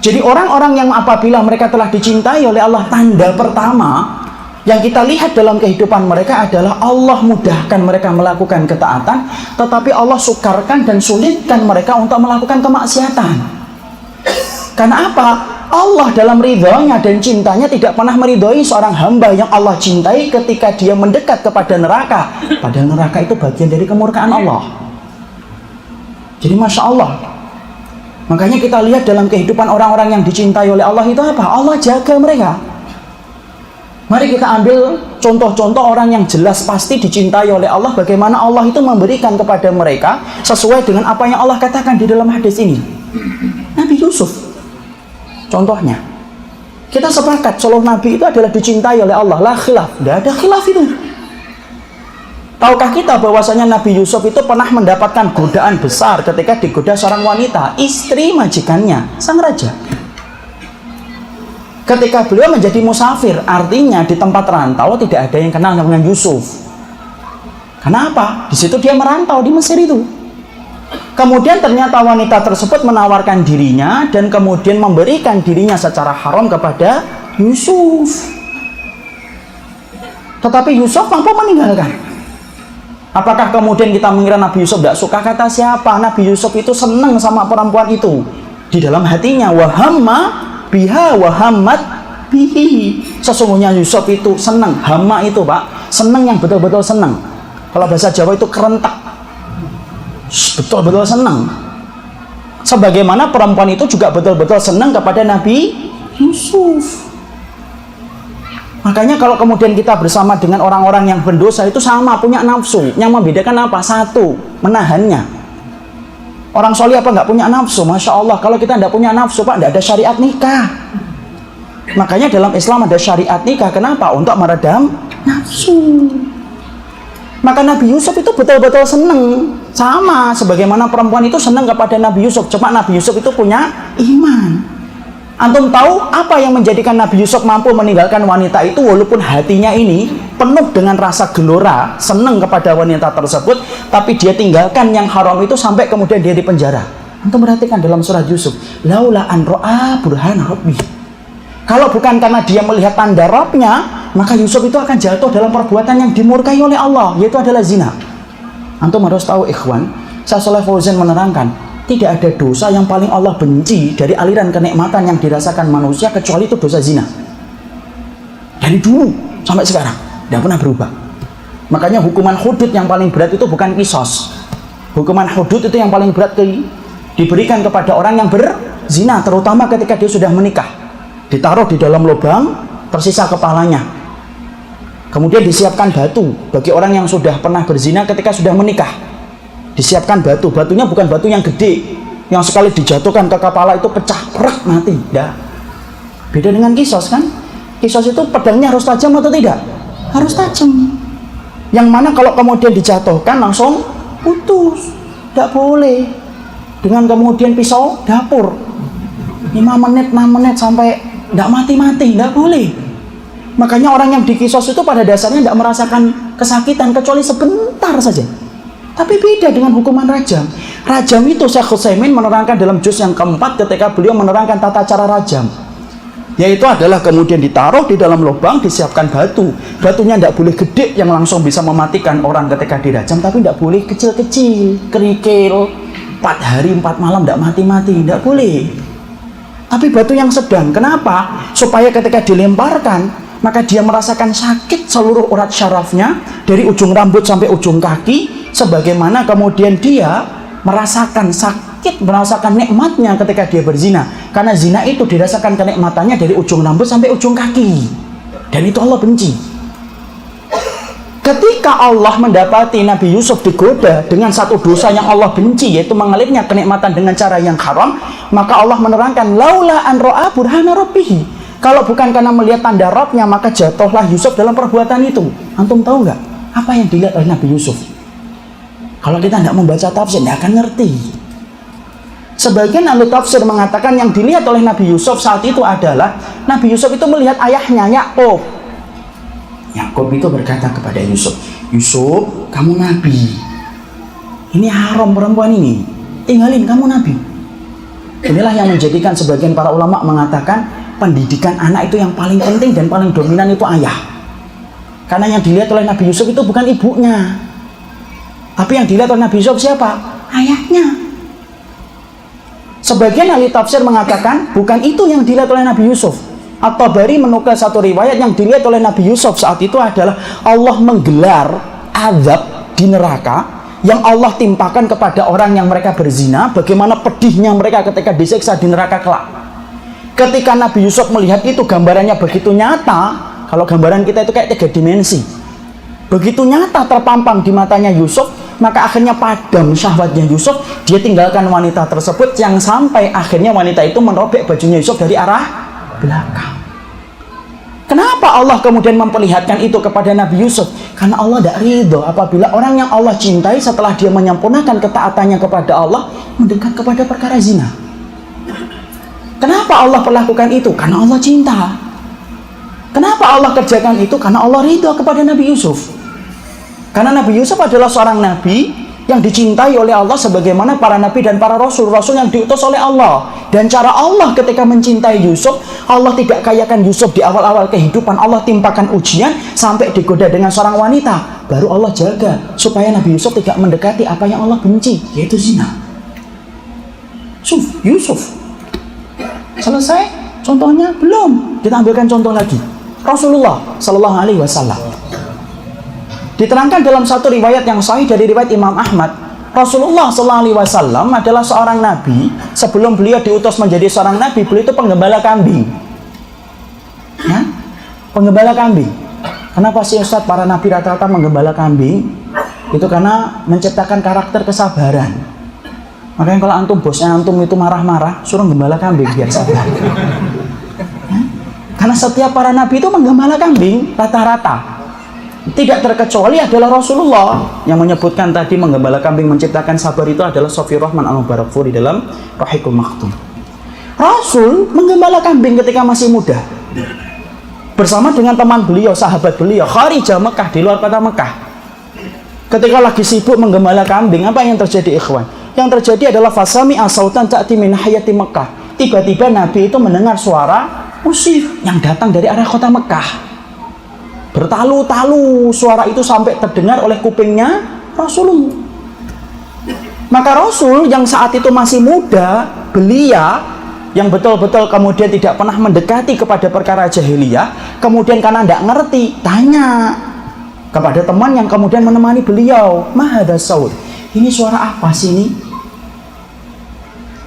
Jadi orang-orang yang apabila mereka telah dicintai oleh Allah, tanda pertama yang kita lihat dalam kehidupan mereka adalah Allah mudahkan mereka melakukan ketaatan, tetapi Allah sukarkan dan sulitkan mereka untuk melakukan kemaksiatan. Karena apa? Allah dalam ridhonya dan cintanya tidak pernah meridhoi seorang hamba yang Allah cintai ketika dia mendekat kepada neraka. Padahal neraka itu bagian dari kemurkaan Allah. Jadi Masya Allah. Makanya kita lihat dalam kehidupan orang-orang yang dicintai oleh Allah itu apa? Allah jaga mereka. Mari kita ambil contoh-contoh orang yang jelas pasti dicintai oleh Allah. Bagaimana Allah itu memberikan kepada mereka sesuai dengan apa yang Allah katakan di dalam hadis ini. Nabi Yusuf contohnya, kita sepakat seluruh Nabi itu adalah dicintai oleh Allah. La khilaf, tidak ada khilaf itu. Tahukah kita bahwasanya Nabi Yusuf itu pernah mendapatkan godaan besar ketika digoda seorang wanita, istri majikannya, sang raja. Ketika beliau menjadi musafir, artinya di tempat rantau tidak ada yang kenal dengan Yusuf. Kenapa? Di situ dia merantau di Mesir itu. Kemudian ternyata wanita tersebut menawarkan dirinya dan kemudian memberikan dirinya secara haram kepada Yusuf. Tetapi Yusuf mampu meninggalkan. Apakah kemudian kita mengira Nabi Yusuf tidak suka? Kata siapa? Nabi Yusuf itu senang sama perempuan itu. Di dalam hatinya, wahamma biha wahammat bihi. Sesungguhnya Yusuf itu senang, hama itu Pak, senang yang betul-betul senang. Kalau bahasa Jawa itu kerentak, betul-betul senang. Sebagaimana perempuan itu juga betul-betul senang kepada Nabi Yusuf. Makanya kalau kemudian kita bersama dengan orang-orang yang berdosa itu sama, punya nafsu. Yang membedakan apa? Satu, menahannya. Orang soleh apa nggak punya nafsu? Masya Allah, kalau kita nggak punya nafsu Pak, nggak ada syariat nikah. Makanya dalam Islam ada syariat nikah. Kenapa? Untuk meredam nafsu. Maka Nabi Yusuf itu betul-betul senang. Sama sebagaimana perempuan itu senang kepada Nabi Yusuf. Cuma Nabi Yusuf itu punya iman. Antum tahu apa yang menjadikan Nabi Yusuf mampu meninggalkan wanita itu walaupun hatinya ini penuh dengan rasa gelora, senang kepada wanita tersebut, tapi dia tinggalkan yang haram itu sampai kemudian dia dipenjara. Antum perhatikan dalam surat Yusuf, laula an ra'a burhana rabbih. Kalau bukan karena dia melihat tanda Rabbnya, maka Yusuf itu akan jatuh dalam perbuatan yang dimurkai oleh Allah, yaitu adalah zina. Antum harus tahu ikhwan, Syekh Shalih Fauzan menerangkan, tidak ada dosa yang paling Allah benci dari aliran kenikmatan yang dirasakan manusia kecuali itu dosa zina. Dari dulu sampai sekarang tidak pernah berubah. Makanya hukuman hudud yang paling berat itu bukan kisos. Hukuman hudud itu yang paling berat diberikan kepada orang yang berzina, terutama ketika dia sudah menikah. Ditaruh di dalam lubang, tersisa kepalanya. Kemudian disiapkan batu bagi orang yang sudah pernah berzina ketika sudah menikah. Disiapkan batu, batunya bukan batu yang gede, yang sekali dijatuhkan ke kepala itu pecah, perak, mati. Ya. Beda dengan kisos kan? Kisos itu pedangnya harus tajam atau tidak? Harus tajam. Yang mana kalau kemudian dijatuhkan langsung putus. Tidak boleh. Dengan kemudian pisau dapur 5 menit, 6 menit sampai tidak mati-mati, tidak boleh. Makanya orang yang dikisos itu pada dasarnya tidak merasakan kesakitan kecuali sebentar saja. Tapi beda dengan hukuman rajam. Rajam itu Syekh Utsaimin menerangkan dalam juz yang keempat ketika beliau menerangkan tata cara rajam. Yaitu adalah kemudian ditaruh di dalam lubang, disiapkan batu. Batunya tidak boleh gede yang langsung bisa mematikan orang ketika dirajam, tapi tidak boleh kecil-kecil, kerikil, 4 hari 4 malam tidak mati-mati, tidak boleh. Tapi batu yang sedang. Kenapa? Supaya ketika dilemparkan, maka dia merasakan sakit seluruh urat syarafnya dari ujung rambut sampai ujung kaki, sebagaimana kemudian dia merasakan sakit, merasakan nikmatnya ketika dia berzina. Karena zina itu dirasakan kenikmatannya dari ujung rambut sampai ujung kaki, dan itu Allah benci. Ketika Allah mendapati Nabi Yusuf digoda dengan satu dosa yang Allah benci, yaitu mengalirnya kenikmatan dengan cara yang haram, maka Allah menerangkan laula an ra'a burhana rabbih. Kalau bukan karena melihat tanda Rabbnya, maka jatuhlah Yusuf dalam perbuatan itu. Antum tahu nggak apa yang dilihat oleh Nabi Yusuf? Kalau kita tidak membaca tafsir, tidak akan ngerti. Sebagian ahli tafsir mengatakan yang dilihat oleh Nabi Yusuf saat itu adalah Nabi Yusuf itu melihat ayahnya Yakub. Yakub itu berkata kepada Yusuf, Yusuf, kamu nabi. Ini haram perempuan ini. Tinggalin, kamu nabi. Inilah yang menjadikan sebagian para ulama mengatakan pendidikan anak itu yang paling penting dan paling dominan itu ayah. Karena yang dilihat oleh Nabi Yusuf itu bukan ibunya, tapi yang dilihat oleh Nabi Yusuf siapa? Ayahnya. Sebagian ahli tafsir mengatakan bukan itu yang dilihat oleh Nabi Yusuf. At-Tabari menukil satu riwayat yang dilihat oleh Nabi Yusuf saat itu adalah Allah menggelar azab di neraka yang Allah timpakan kepada orang yang mereka berzina. Bagaimana pedihnya mereka ketika disiksa di neraka kelak. Ketika Nabi Yusuf melihat itu, gambarannya begitu nyata. Kalau gambaran kita itu kayak 3 dimensi. Begitu nyata terpampang di matanya Yusuf, maka akhirnya padam syahwatnya Yusuf. Dia tinggalkan wanita tersebut yang sampai akhirnya wanita itu merobek bajunya Yusuf dari arah belakang. Kenapa Allah kemudian memperlihatkan itu kepada Nabi Yusuf? Karena Allah tidak ridho apabila orang yang Allah cintai setelah dia menyempurnakan ketaatannya kepada Allah mendekat kepada perkara zina. Kenapa Allah perlakukan itu? Karena Allah cinta. Kenapa Allah kerjakan itu? Karena Allah ridho kepada Nabi Yusuf. Karena Nabi Yusuf adalah seorang nabi yang dicintai oleh Allah sebagaimana para nabi dan para rasul-rasul yang diutus oleh Allah. Dan cara Allah ketika mencintai Yusuf, Allah tidak kayakan Yusuf di awal-awal kehidupan. Allah timpakan ujian sampai digoda dengan seorang wanita. Baru Allah jaga supaya Nabi Yusuf tidak mendekati apa yang Allah benci, yaitu zina. Yusuf selesai, Contohnya belum. Kita ambilkan contoh lagi. Rasulullah Sallallahu Alaihi Wasallam. Diterangkan dalam satu riwayat yang sahih dari riwayat Imam Ahmad, Rasulullah Sallallahu Alaihi Wasallam adalah seorang nabi. Sebelum beliau diutus menjadi seorang nabi, beliau itu penggembala kambing. Ya? Penggembala kambing. Kenapa sih Ustaz para nabi rata-rata menggembala kambing? Itu karena menciptakan karakter kesabaran. Makanya kalau antum bosnya antum itu marah-marah, suruh gembala kambing biar sabar. Ya? Karena setiap para nabi itu menggembala kambing rata-rata. Tidak terkecuali adalah Rasulullah yang menyebutkan tadi menggembala kambing menciptakan sabar itu adalah Sofir Rahman Al-Mubarakfuri dalam Rahikul Maktum. Rasul menggembala kambing ketika masih muda bersama dengan teman beliau, sahabat beliau, Kharijah Mekah, di luar kota Mekah. Ketika lagi sibuk menggembala kambing, apa yang terjadi ikhwan? Yang terjadi adalah fasami asautan ta'ti min hayati Mekah. Tiba-tiba Nabi itu mendengar suara musik yang datang dari arah kota Mekah. Bertalu-talu suara itu sampai terdengar oleh kupingnya Rasulullah. Maka Rasul yang saat itu masih muda, belia, yang betul-betul kemudian tidak pernah mendekati kepada perkara jahiliyah, kemudian karena tidak ngerti, tanya kepada teman yang kemudian menemani beliau, "Mahada saud, ini suara apa sih ini?"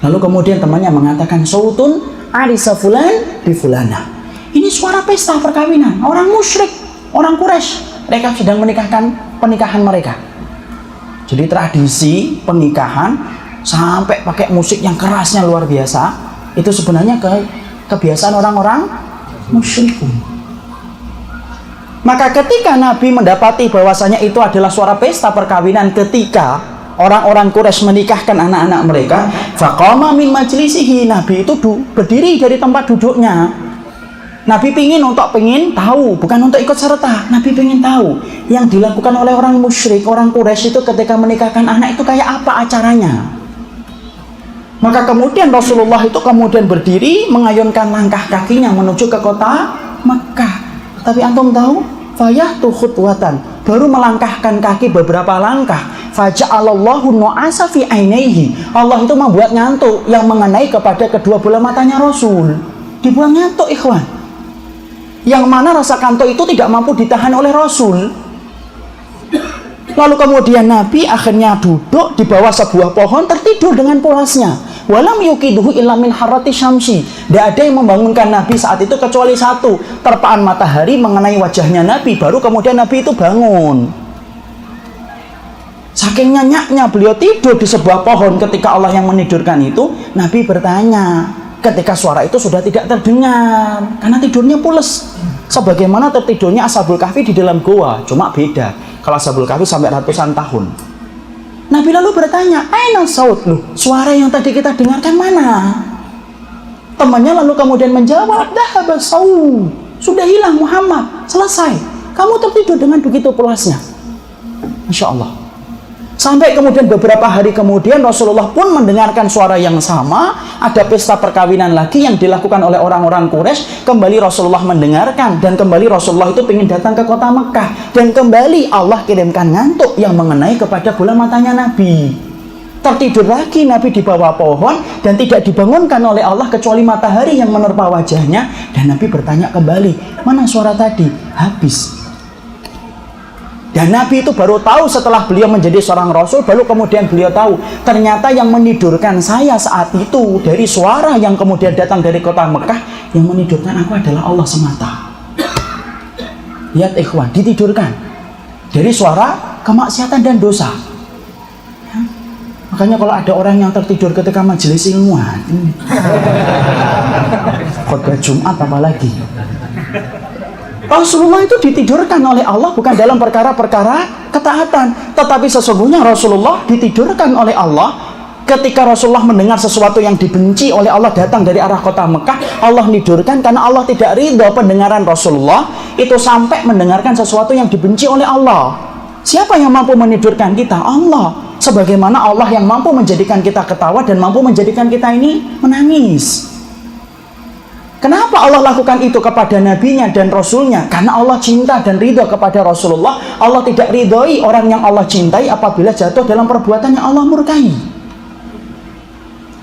Lalu kemudian temannya mengatakan, "Sautun arisa fulan bi fulana." Ini suara pesta perkawinan orang musyrik, orang Quraisy. Mereka sedang menikahkan pernikahan mereka. Jadi tradisi pernikahan sampai pakai musik yang kerasnya luar biasa, itu sebenarnya kebiasaan orang-orang musyrikun. Maka ketika Nabi mendapati bahwasanya itu adalah suara pesta perkawinan ketika orang-orang Quraisy menikahkan anak-anak mereka, faqama min majlisihi, Nabi itu berdiri dari tempat duduknya. Nabi pengen tahu, bukan untuk ikut serta. Nabi pengen tahu yang dilakukan oleh orang musyrik, orang Quraisy itu ketika menikahkan anak itu kayak apa acaranya. Maka kemudian Rasulullah itu kemudian berdiri mengayunkan langkah kakinya menuju ke kota Mekah. Tapi antum tahu, fayahtu khutwatan, baru melangkahkan kaki beberapa langkah, faja'alallahu nu'asa fi ainaihi, Allah itu membuat ngantuk yang mengenai kepada kedua bola matanya Rasul. Dibuat ngantuk ikhwan. Yang mana rasa kantuk itu tidak mampu ditahan oleh Rasul. Lalu kemudian Nabi akhirnya duduk di bawah sebuah pohon tertidur dengan pulasnya. Walam yuqiduhu illa min harrati syamsi. Tidak ada yang membangunkan Nabi saat itu kecuali satu, terpaan matahari mengenai wajahnya Nabi. Baru kemudian Nabi itu bangun. Saking nyenyaknya beliau tidur di sebuah pohon ketika Allah yang menidurkan itu, Nabi bertanya. Ketika suara itu sudah tidak terdengar karena tidurnya pules, sebagaimana tertidurnya Ashabul Kahfi di dalam goa, cuma beda. Kalau Ashabul Kahfi sampai ratusan tahun. Nabi lalu bertanya, "Aina saut, loh, suara yang tadi kita dengarkan mana?" Temannya lalu kemudian menjawab, "Dhahaba saut, sudah hilang Muhammad, selesai. Kamu tertidur dengan begitu pulasnya." Masya Allah. Sampai kemudian beberapa hari kemudian Rasulullah pun mendengarkan suara yang sama. Ada pesta perkawinan lagi yang dilakukan oleh orang-orang Quraisy. Kembali Rasulullah mendengarkan. Dan kembali Rasulullah itu ingin datang ke kota Mekah. Dan kembali Allah kirimkan ngantuk yang mengenai kepada bola matanya Nabi. Tertidur lagi Nabi di bawah pohon. Dan tidak dibangunkan oleh Allah kecuali matahari yang menerpa wajahnya. Dan Nabi bertanya kembali, "Mana suara tadi?" Habis. Dan Nabi itu baru tahu setelah beliau menjadi seorang Rasul, baru kemudian beliau tahu ternyata yang menidurkan saya saat itu dari suara yang kemudian datang dari kota Mekah, yang menidurkan aku adalah Allah semata. Lihat ikhwan, ditidurkan dari suara kemaksiatan dan dosa. Ya. Makanya kalau ada orang yang tertidur ketika majelis ilmuwan, khutbah Jumat apalagi, Rasulullah itu ditidurkan oleh Allah bukan dalam perkara-perkara ketaatan, tetapi sesungguhnya Rasulullah ditidurkan oleh Allah ketika Rasulullah mendengar sesuatu yang dibenci oleh Allah datang dari arah kota Mekah. Allah nidurkan karena Allah tidak ridho pendengaran Rasulullah itu sampai mendengarkan sesuatu yang dibenci oleh Allah. Siapa yang mampu menidurkan kita? Allah. Sebagaimana Allah yang mampu menjadikan kita ketawa dan mampu menjadikan kita ini menangis. Kenapa Allah lakukan itu kepada nabinya dan rasulnya? Karena Allah cinta dan ridho kepada Rasulullah. Allah tidak ridhoi orang yang Allah cintai apabila jatuh dalam perbuatan yang Allah murkai.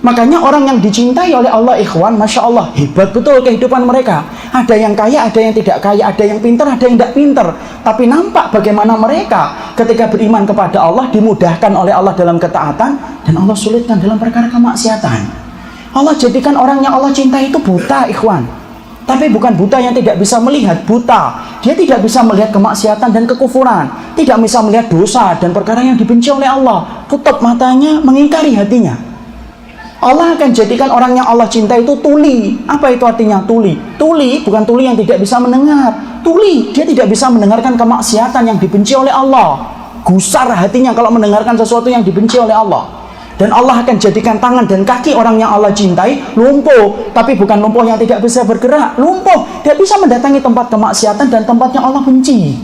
Makanya orang yang dicintai oleh Allah, ikhwan, Masya Allah, hebat betul kehidupan mereka. Ada yang kaya, ada yang tidak kaya, ada yang pintar, ada yang tidak pintar. Tapi nampak bagaimana mereka ketika beriman kepada Allah, dimudahkan oleh Allah dalam ketaatan, dan Allah sulitkan dalam perkara kemaksiatan. Allah jadikan orang yang Allah cintai itu buta, ikhwan. Tapi bukan buta yang tidak bisa melihat, buta. Dia tidak bisa melihat kemaksiatan dan kekufuran, tidak bisa melihat dosa dan perkara yang dibenci oleh Allah. Tutup matanya, mengingkari hatinya. Allah akan jadikan orang yang Allah cintai itu tuli. Apa itu artinya tuli? Tuli bukan tuli yang tidak bisa mendengar. Tuli, dia tidak bisa mendengarkan kemaksiatan yang dibenci oleh Allah. Gusar hatinya kalau mendengarkan sesuatu yang dibenci oleh Allah. Dan Allah akan jadikan tangan dan kaki orang yang Allah cintai lumpuh. Tapi bukan lumpuh yang tidak bisa bergerak. Lumpuh, dia bisa mendatangi tempat kemaksiatan dan tempat yang Allah benci.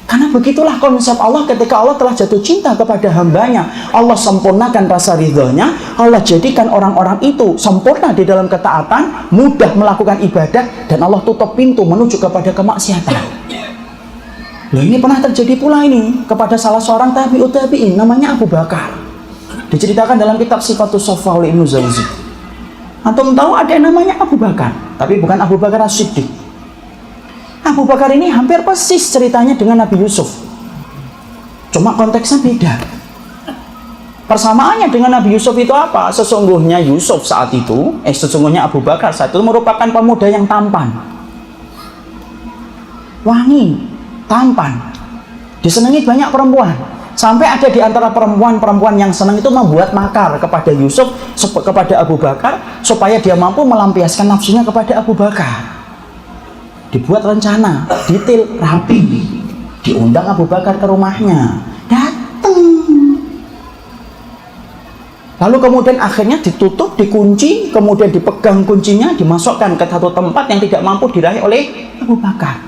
Karena begitulah konsep Allah ketika Allah telah jatuh cinta kepada hambanya. Allah sempurnakan rasa ridhonya. Allah jadikan orang-orang itu sempurna di dalam ketaatan, mudah melakukan ibadah, dan Allah tutup pintu menuju kepada kemaksiatan. Loh, ini pernah terjadi pula ini kepada salah seorang tabi'ut tabi'in, namanya Abu Bakar. Diceritakan dalam kitab Sifatus Shafa oleh Ibnu Jauzi. Antum tahu ada yang namanya Abu Bakar, tapi bukan Abu Bakar As-Siddiq. Abu Bakar ini hampir persis ceritanya dengan Nabi Yusuf. Cuma konteksnya beda. Persamaannya dengan Nabi Yusuf itu apa? Sesungguhnya Yusuf saat itu, sesungguhnya Abu Bakar saat itu merupakan pemuda yang tampan. Wangi, tampan. Disenangi banyak perempuan. Sampai ada di antara perempuan-perempuan yang senang itu membuat makar kepada Yusuf, kepada Abu Bakar, supaya dia mampu melampiaskan nafsunya kepada Abu Bakar. Dibuat rencana, detail, rapi. Diundang Abu Bakar ke rumahnya. Datang. Lalu kemudian akhirnya ditutup, dikunci, kemudian dipegang kuncinya, dimasukkan ke satu tempat yang tidak mampu diraih oleh Abu Bakar.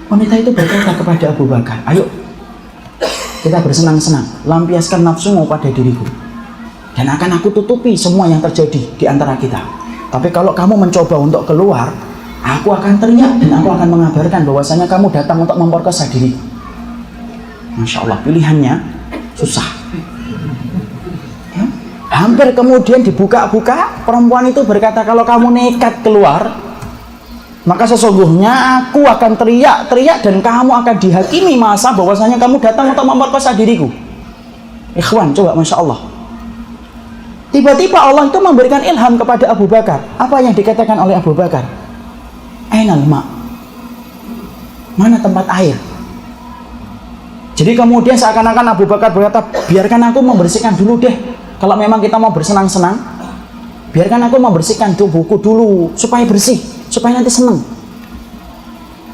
Wanita itu berkata kepada Abu Bakar, ayo kita bersenang-senang, lampiaskan nafsumu pada diriku, dan akan aku tutupi semua yang terjadi di antara kita. Tapi kalau kamu mencoba untuk keluar, aku akan teriak dan aku akan mengabarkan bahwasanya kamu datang untuk memperkosa diriku. Masya Allah, pilihannya susah. Ya. Hampir kemudian dibuka-buka, perempuan itu berkata, kalau kamu nekat keluar, maka sesungguhnya aku akan teriak-teriak dan kamu akan dihakimi masa bahwasanya kamu datang untuk memperkosa diriku. Ikhwan, coba Masya Allah. Tiba-tiba Allah itu memberikan ilham kepada Abu Bakar. Apa yang dikatakan oleh Abu Bakar? Ainal ma', mana tempat air? Jadi kemudian seakan-akan Abu Bakar berkata, biarkan aku membersihkan dulu deh. Kalau memang kita mau bersenang-senang, biarkan aku membersihkan tubuhku dulu supaya bersih, supaya nanti senang.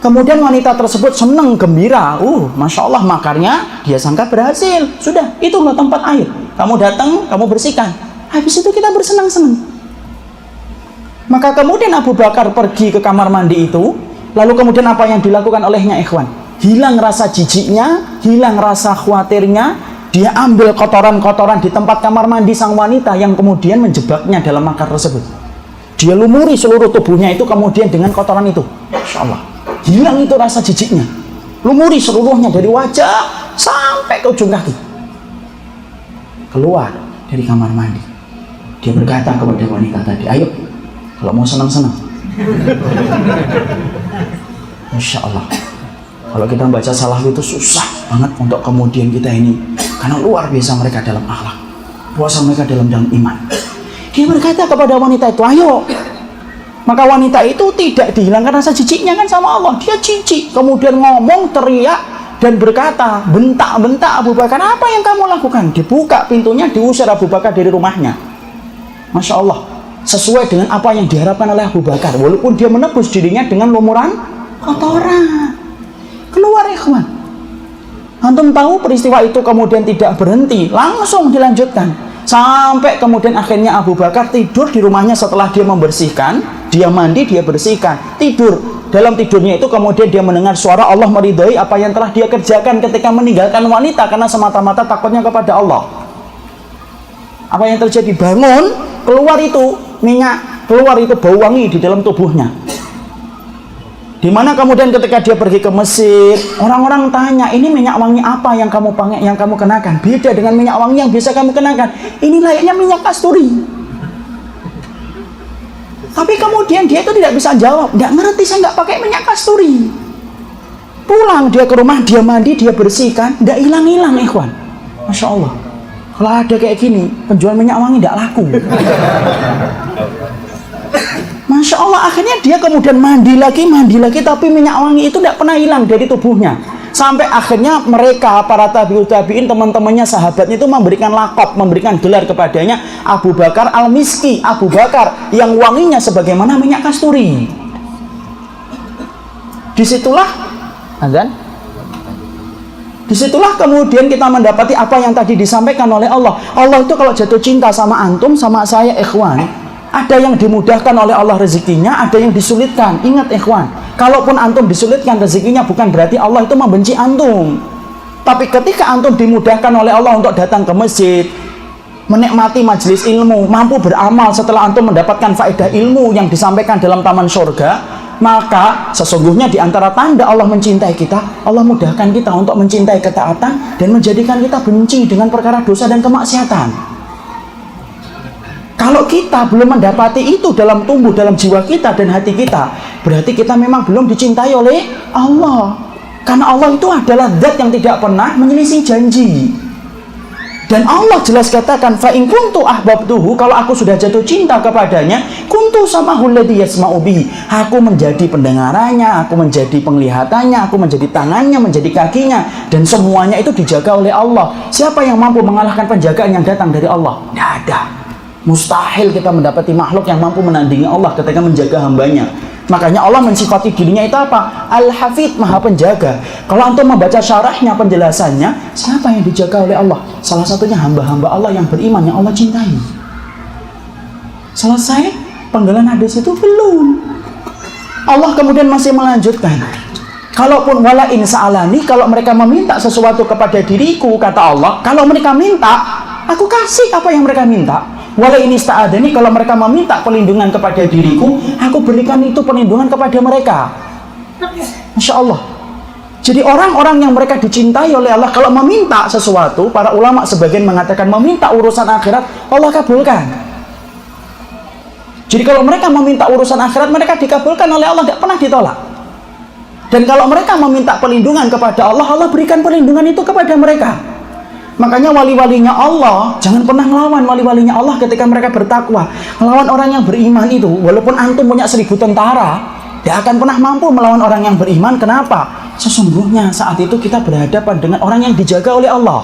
Kemudian wanita tersebut senang, gembira. Masya Allah, makarnya dia sangka berhasil. Sudah, itulah tempat air. Kamu datang, kamu bersihkan. Habis itu kita bersenang-senang. Maka kemudian Abu Bakar pergi ke kamar mandi itu. Lalu kemudian apa yang dilakukan olehnya, ikhwan? Hilang rasa jijiknya, hilang rasa khawatirnya. Dia ambil kotoran-kotoran di tempat kamar mandi sang wanita yang kemudian menjebaknya dalam makar tersebut. Dia lumuri seluruh tubuhnya itu kemudian dengan kotoran itu. Masya Allah, hilang itu rasa jijiknya. Lumuri seluruhnya dari wajah sampai ke ujung kaki. Keluar dari kamar mandi. Dia berkata kepada wanita tadi, ayo, kalau mau senang-senang. Masya Allah, kalau kita membaca salaf itu susah banget untuk kemudian kita ini, karena luar biasa mereka dalam akhlak, puasa mereka dalam iman. Dia berkata kepada wanita itu, ayo. Maka wanita itu tidak dihilangkan rasa jijiknya kan sama Allah. Dia jijik, kemudian ngomong, teriak, dan berkata, bentak-bentak Abu Bakar, apa yang kamu lakukan? Dibuka pintunya, diusir Abu Bakar dari rumahnya. Masya Allah, sesuai dengan apa yang diharapkan oleh Abu Bakar, walaupun dia menebus dirinya dengan lumuran kotoran. Keluar, ikhwan. Antum tahu peristiwa itu kemudian tidak berhenti, langsung dilanjutkan sampai kemudian akhirnya Abu Bakar tidur di rumahnya. Setelah dia membersihkan, dia mandi, dia bersihkan, tidur. Dalam tidurnya itu kemudian dia mendengar suara Allah meridhai apa yang telah dia kerjakan ketika meninggalkan wanita karena semata-mata takutnya kepada Allah. Apa yang terjadi? Bangun, keluar itu minyak, keluar itu bau wangi di dalam tubuhnya. Dimana kemudian ketika dia pergi ke Mesir, orang-orang tanya, ini minyak wangi apa yang kamu kenakan? Beda dengan minyak wangi yang biasa kamu kenakan. Ini layaknya minyak kasturi. Tapi kemudian dia itu tidak bisa jawab, nggak ngerti, saya nggak pakai minyak kasturi. Pulang dia ke rumah, dia mandi, dia bersihkan, nggak hilang-hilang, ikhwan. Masya Allah. Kalau ada kayak gini, penjual minyak wangi nggak laku. Masya Allah, akhirnya dia kemudian mandi lagi, tapi minyak wangi itu tidak pernah hilang dari tubuhnya. Sampai akhirnya mereka, para tabi'in, teman-temannya, sahabatnya itu memberikan lakop, memberikan gelar kepadanya Abu Bakar Al-Miski, Abu Bakar yang wanginya sebagaimana minyak kasturi. Disitulah kemudian kita mendapati apa yang tadi disampaikan oleh Allah. Allah itu kalau jatuh cinta sama antum, sama saya, ikhwan, ada yang dimudahkan oleh Allah rezekinya, ada yang disulitkan. Ingat ikhwan, kalaupun antum disulitkan rezekinya, bukan berarti Allah itu membenci antum. Tapi ketika antum dimudahkan oleh Allah untuk datang ke masjid, menikmati majelis ilmu, mampu beramal setelah antum mendapatkan faedah ilmu yang disampaikan dalam taman surga, maka sesungguhnya di antara tanda Allah mencintai kita, Allah mudahkan kita untuk mencintai ketaatan dan menjadikan kita benci dengan perkara dosa dan kemaksiatan. Kalau kita belum mendapati itu dalam tumbuh dalam jiwa kita dan hati kita, berarti kita memang belum dicintai oleh Allah. Karena Allah itu adalah zat yang tidak pernah menyelisih janji. Dan Allah jelas katakan, fa in kuntu ahbabtuhu, kalau aku sudah jatuh cinta kepadanya, kuntu samahul ladzi yasma'u bihi, aku menjadi pendengarannya, aku menjadi penglihatannya, aku menjadi tangannya, menjadi kakinya, dan semuanya itu dijaga oleh Allah. Siapa yang mampu mengalahkan penjagaan yang datang dari Allah? Tidak ada. Mustahil kita mendapati makhluk yang mampu menandingi Allah ketika menjaga hambanya. Makanya Allah mensifati dirinya itu apa? Al-Hafidh, maha penjaga. Kalau antum membaca syarahnya, penjelasannya, siapa yang dijaga oleh Allah? Salah satunya hamba-hamba Allah yang beriman, yang Allah cintai. Selesai penggalan hadis itu? Belum. Allah kemudian masih melanjutkan, kalaupun wala in sa'alani, kalau mereka meminta sesuatu kepada diriku, kata Allah, kalau mereka minta, aku kasih apa yang mereka minta. Wala ini sta'adani, kalau mereka meminta perlindungan kepada diriku, aku berikan itu perlindungan kepada mereka. Masya Allah. Jadi orang-orang yang mereka dicintai oleh Allah, kalau meminta sesuatu, para ulama sebagian mengatakan meminta urusan akhirat, Allah kabulkan. Jadi kalau mereka meminta urusan akhirat, mereka dikabulkan oleh Allah, tidak pernah ditolak. Dan kalau mereka meminta perlindungan kepada Allah, Allah berikan perlindungan itu kepada mereka. Makanya wali-walinya Allah, jangan pernah ngelawan wali-walinya Allah ketika mereka bertakwa. Melawan orang yang beriman itu, walaupun antum punya 1000 tentara, tidak akan pernah mampu melawan orang yang beriman. Kenapa? Sesungguhnya saat itu kita berhadapan dengan orang yang dijaga oleh Allah.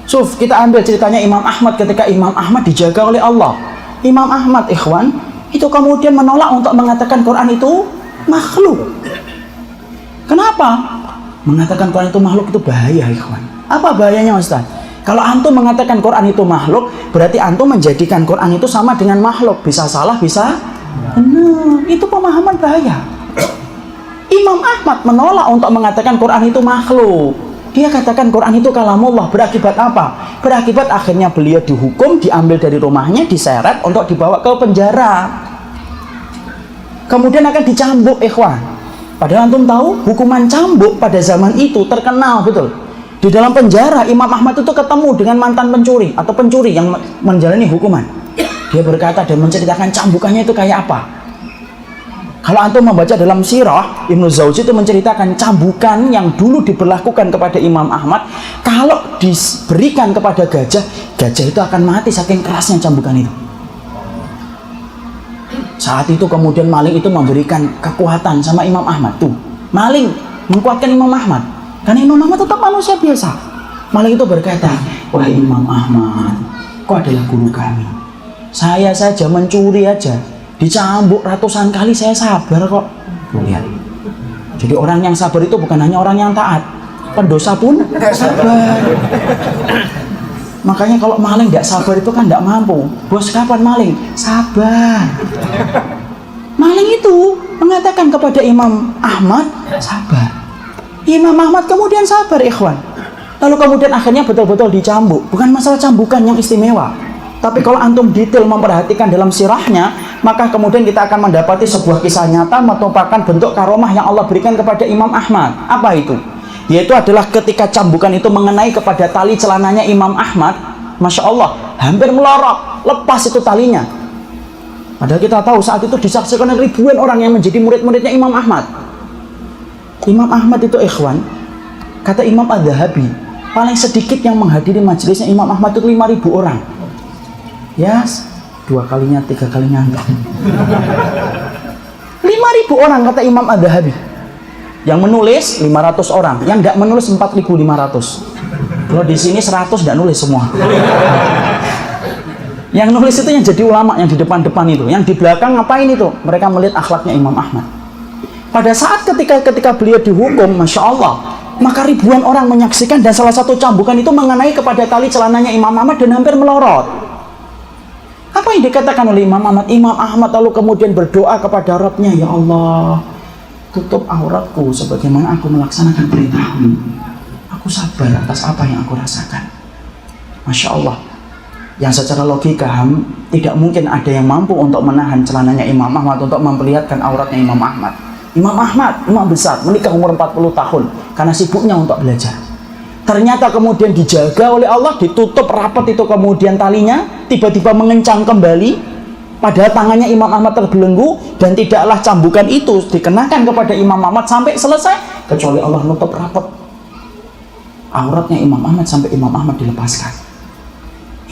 Kita ambil ceritanya Imam Ahmad ketika Imam Ahmad dijaga oleh Allah. Imam Ahmad, ikhwan, itu kemudian menolak untuk mengatakan Quran itu makhluk. Kenapa? Mengatakan Quran itu makhluk itu bahaya, ikhwan. Apa bahayanya, Ustaz? Kalau antum mengatakan Quran itu makhluk, berarti antum menjadikan Quran itu sama dengan makhluk. Bisa salah, bisa benar. Itu pemahaman bahaya. Imam Ahmad menolak untuk mengatakan Quran itu makhluk. Dia katakan Quran itu kalamullah. Berakibat apa? Berakibat akhirnya beliau dihukum, diambil dari rumahnya, diseret untuk dibawa ke penjara. Kemudian akan dicambuk, ikhwan. Padahal antum tahu, hukuman cambuk pada zaman itu terkenal betul. Di dalam penjara, Imam Ahmad itu ketemu dengan mantan pencuri atau pencuri yang menjalani hukuman. Dia berkata dan menceritakan cambukannya itu kayak apa. Kalau antum membaca dalam sirah, Ibnu Jauzi itu menceritakan cambukan yang dulu diberlakukan kepada Imam Ahmad. Kalau diberikan kepada gajah, gajah itu akan mati saking kerasnya cambukan itu. Saat itu kemudian maling itu memberikan kekuatan sama Imam Ahmad. Tuh, maling menguatkan Imam Ahmad. Karena Imam Ahmad tetap manusia biasa. Maling itu berkata, wahai Imam Ahmad, kau adalah guru kami. Saya saja mencuri aja, dicambuk ratusan kali saya sabar kok. Lihat. Jadi orang yang sabar itu bukan hanya orang yang taat, pendosa pun sabar. Makanya kalau maling tidak sabar itu kan tidak mampu. Bos, kapan maling? Sabar. Maling itu mengatakan kepada Imam Ahmad, sabar. Imam Ahmad kemudian sabar, ikhwan. Lalu kemudian akhirnya betul-betul dicambuk. Bukan masalah cambukan yang istimewa, tapi kalau antum detail memperhatikan dalam sirahnya, maka kemudian kita akan mendapati sebuah kisah nyata merupakan bentuk karomah yang Allah berikan kepada Imam Ahmad. Apa itu? Yaitu adalah ketika cambukan itu mengenai kepada tali celananya Imam Ahmad, Masya Allah, hampir melorot, lepas itu talinya. Padahal kita tahu saat itu disaksikan ribuan orang yang menjadi murid-muridnya Imam Ahmad. Imam Ahmad itu ikhwan, kata Imam Adz-Dzahabi, paling sedikit yang menghadiri majelisnya Imam Ahmad itu 5.000 orang. Ya, 2 kalinya, 3 kalinya enggak. 5.000 orang kata Imam Adz-Dzahabi. Yang menulis 500 orang, yang enggak menulis 4.500. Kalau di sini 100 enggak nulis semua. Yang nulis itu yang jadi ulama, yang di depan-depan itu. Yang di belakang ngapain itu? Mereka melihat akhlaknya Imam Ahmad. Pada saat ketika beliau dihukum, Masya Allah, maka ribuan orang menyaksikan, dan salah satu cambukan itu mengenai kepada tali celananya Imam Ahmad dan hampir melorot. Apa yang dikatakan oleh Imam Ahmad? Imam Ahmad lalu kemudian berdoa kepada Rabbnya, ya Allah, tutup auratku sebagaimana aku melaksanakan perintahmu. Aku sabar atas apa yang aku rasakan. Masya Allah. Yang secara logika tidak mungkin ada yang mampu untuk menahan celananya Imam Ahmad untuk memperlihatkan auratnya Imam Ahmad. Imam Ahmad, imam besar, menikah umur 40 tahun karena sibuknya untuk belajar. Ternyata kemudian dijaga oleh Allah, ditutup rapat itu kemudian talinya, tiba-tiba mengencang kembali, padahal tangannya Imam Ahmad terbelenggu, dan tidaklah cambukan itu dikenakan kepada Imam Ahmad sampai selesai, kecuali Allah nutup rapat auratnya Imam Ahmad sampai Imam Ahmad dilepaskan.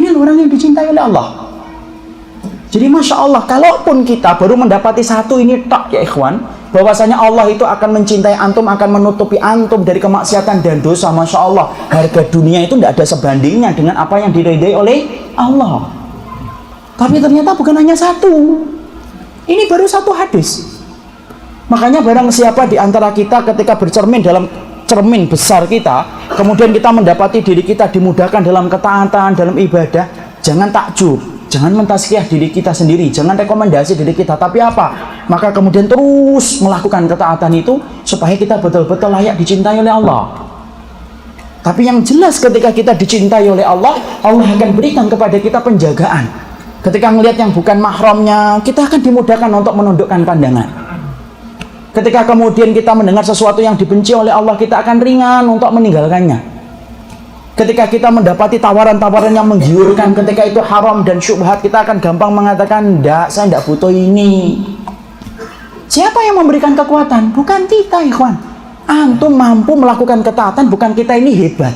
Ini orang yang dicintai oleh Allah. Jadi Masya Allah, kalaupun kita baru mendapati satu ini tak ya ikhwan, bahwasanya Allah itu akan mencintai antum, akan menutupi antum dari kemaksiatan dan dosa. Masya Allah, harga dunia itu tidak ada sebandingnya dengan apa yang diridai oleh Allah. Tapi ternyata bukan hanya satu. Ini baru satu hadis. Makanya barang siapa di antara kita ketika bercermin dalam cermin besar kita, kemudian kita mendapati diri kita dimudahkan dalam ketaatan, dalam ibadah, jangan takjub, jangan mentazkiyah diri kita sendiri, jangan rekomendasi diri kita, tapi apa? Maka kemudian terus melakukan ketaatan itu supaya kita betul-betul layak dicintai oleh Allah. Tapi yang jelas ketika kita dicintai oleh Allah, Allah akan berikan kepada kita penjagaan. Ketika melihat yang bukan mahramnya, kita akan dimudahkan untuk menundukkan pandangan. Ketika kemudian kita mendengar sesuatu yang dibenci oleh Allah, kita akan ringan untuk meninggalkannya. Ketika kita mendapati tawaran-tawaran yang menggiurkan, ketika itu haram dan syubhat, kita akan gampang mengatakan, enggak, saya enggak butuh ini. Siapa yang memberikan kekuatan? Bukan kita, ikhwan. Antum mampu melakukan ketaatan, bukan kita ini hebat.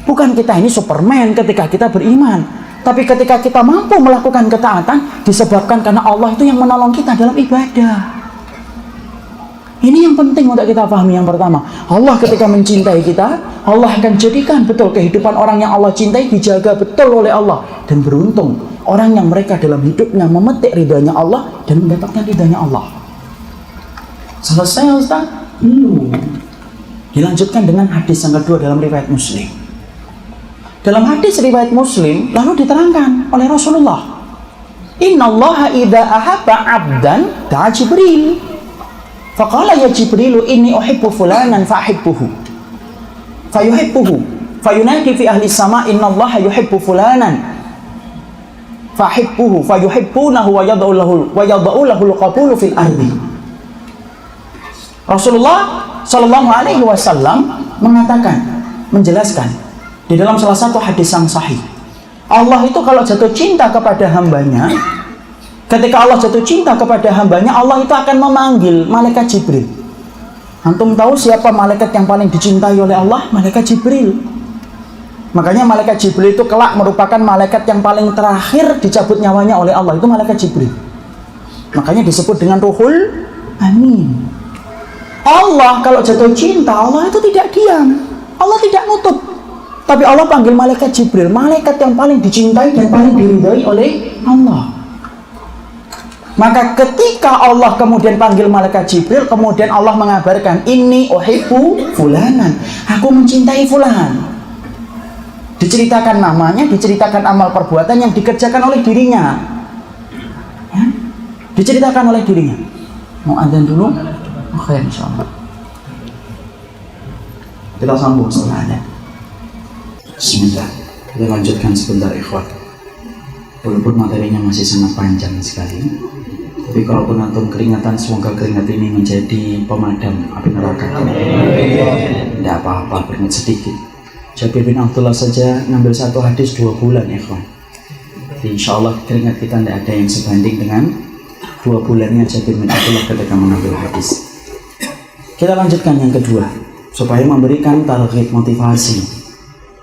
Bukan kita ini Superman ketika kita beriman. Tapi ketika kita mampu melakukan ketaatan, disebabkan karena Allah itu yang menolong kita dalam ibadah. Ini yang penting untuk kita pahami. Yang pertama, Allah ketika mencintai kita, Allah akan jadikan betul kehidupan orang yang Allah cintai dijaga betul oleh Allah. Dan beruntung orang yang mereka dalam hidupnya memetik ridhanya Allah dan mendapatkan ridhanya Allah. Selesai Ustaz? Dilanjutkan dengan hadis yang kedua dalam riwayat Muslim. Dalam hadis riwayat Muslim lalu diterangkan oleh Rasulullah, Innallaha idza ahabba 'abdan da'a Jibril. Faqala ya Jibrilu inni uhibbu fulanan fa'hibbuhu. Fayuhibbuhu. Fayunadi fi ahli sama innallaha yuhibbu fulanan. Fa'hibbuhu fayuhibbunahu wa yad'u lahu al-qabulu fil ardi. Rasulullah sallallahu alaihi wasallam mengatakan, menjelaskan di dalam salah satu hadis yang sahih, Allah itu kalau jatuh cinta kepada hambanya, ketika Allah jatuh cinta kepada hambanya, Allah itu akan memanggil malaikat Jibril. Antum tahu siapa malaikat yang paling dicintai oleh Allah? Malaikat Jibril. Makanya malaikat Jibril itu kelak merupakan malaikat yang paling terakhir dicabut nyawanya oleh Allah. Itu malaikat Jibril. Makanya disebut dengan Ruhul Amin. Allah kalau jatuh cinta, Allah itu tidak diam, Allah tidak nutup, tapi Allah panggil malaikat Jibril, malaikat yang paling dicintai dan paling diridhai oleh Allah. Maka ketika Allah kemudian panggil malaikat Jibril, kemudian Allah mengabarkan, inni uhibbu fulanan, aku mencintai fulan. Diceritakan namanya, diceritakan amal perbuatan yang dikerjakan oleh dirinya, ya? Diceritakan oleh dirinya. Mau adzan dulu? Oke, insyaallah. Kita sambung setelahnya. Bismillah. Kita lanjutkan sebentar, ikhwan. Walaupun materinya masih sangat panjang sekali, tapi kalaupun antum keringatan, semoga keringat ini menjadi pemadam api neraka. Tidak apa-apa, keringat sedikit. Jabir bin Abdullah saja ngambil satu hadis 2 bulan, ikhwan. Jadi insyaallah keringat kita tidak ada yang sebanding dengan 2 bulannya Jabir bin Abdullah ketika mengambil hadis. Kita lanjutkan yang kedua, supaya memberikan target motivasi,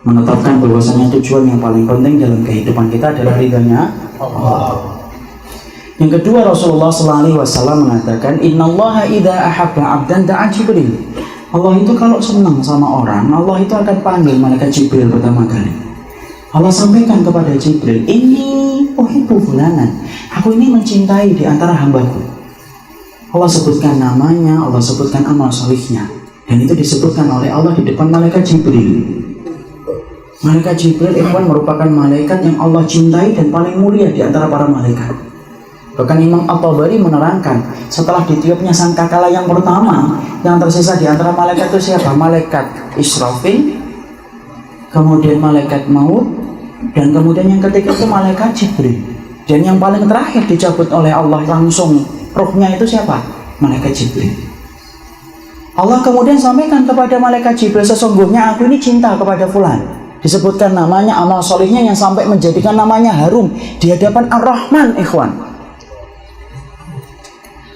menetapkan bahwasanya tujuan yang paling penting dalam kehidupan kita adalah ridhanya Allah. Yang kedua, Rasulullah SAW mengatakan, Innallaha idza ahabba 'abdan da'a Jibril. Allah itu kalau senang sama orang, Allah itu akan panggil malaikat Jibril pertama kali. Allah sampaikan kepada Jibril, ini uhibbu fulanan, aku ini mencintai di antara hambaku. Allah sebutkan namanya, Allah sebutkan amal solihnya, dan itu disebutkan oleh Allah di depan malaikat Jibril. Malaikat Jibril ikhwan merupakan malaikat yang Allah cintai dan paling mulia di antara para malaikat. Bahkan Imam At-Tabari menerangkan, setelah ditiupnya sangkakala yang pertama, yang tersisa di antara malaikat itu siapa? Malaikat Israfil, kemudian malaikat maut, dan kemudian yang ketiga itu malaikat Jibril. Dan yang paling terakhir dicabut oleh Allah langsung rohnya itu siapa? Malaikat Jibril. Allah kemudian sampaikan kepada malaikat Jibril, sesungguhnya aku ini cinta kepada fulan. Disebutkan namanya, amal solihnya yang sampai menjadikan namanya harum di hadapan Ar-Rahman, ikhwan.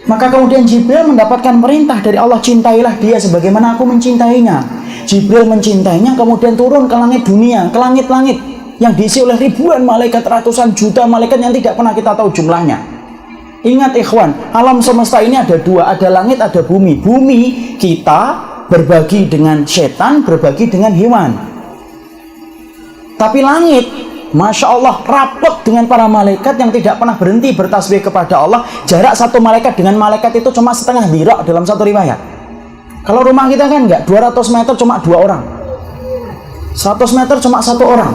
Maka kemudian Jibril mendapatkan perintah dari Allah, cintailah dia sebagaimana aku mencintainya. Jibril mencintainya, kemudian turun ke langit dunia, ke langit-langit yang diisi oleh ribuan malaikat, ratusan juta malaikat yang tidak pernah kita tahu jumlahnya. Ingat ikhwan, alam semesta ini ada dua, ada langit, ada bumi. Bumi kita berbagi dengan setan, berbagi dengan hewan. Tapi langit, Masya Allah, rapat dengan para malaikat yang tidak pernah berhenti bertasbih kepada Allah. Jarak satu malaikat dengan malaikat itu cuma setengah dhira dalam satu riwayat. Kalau rumah kita kan enggak, 200 meter cuma 2 orang, 100 meter cuma 1 orang.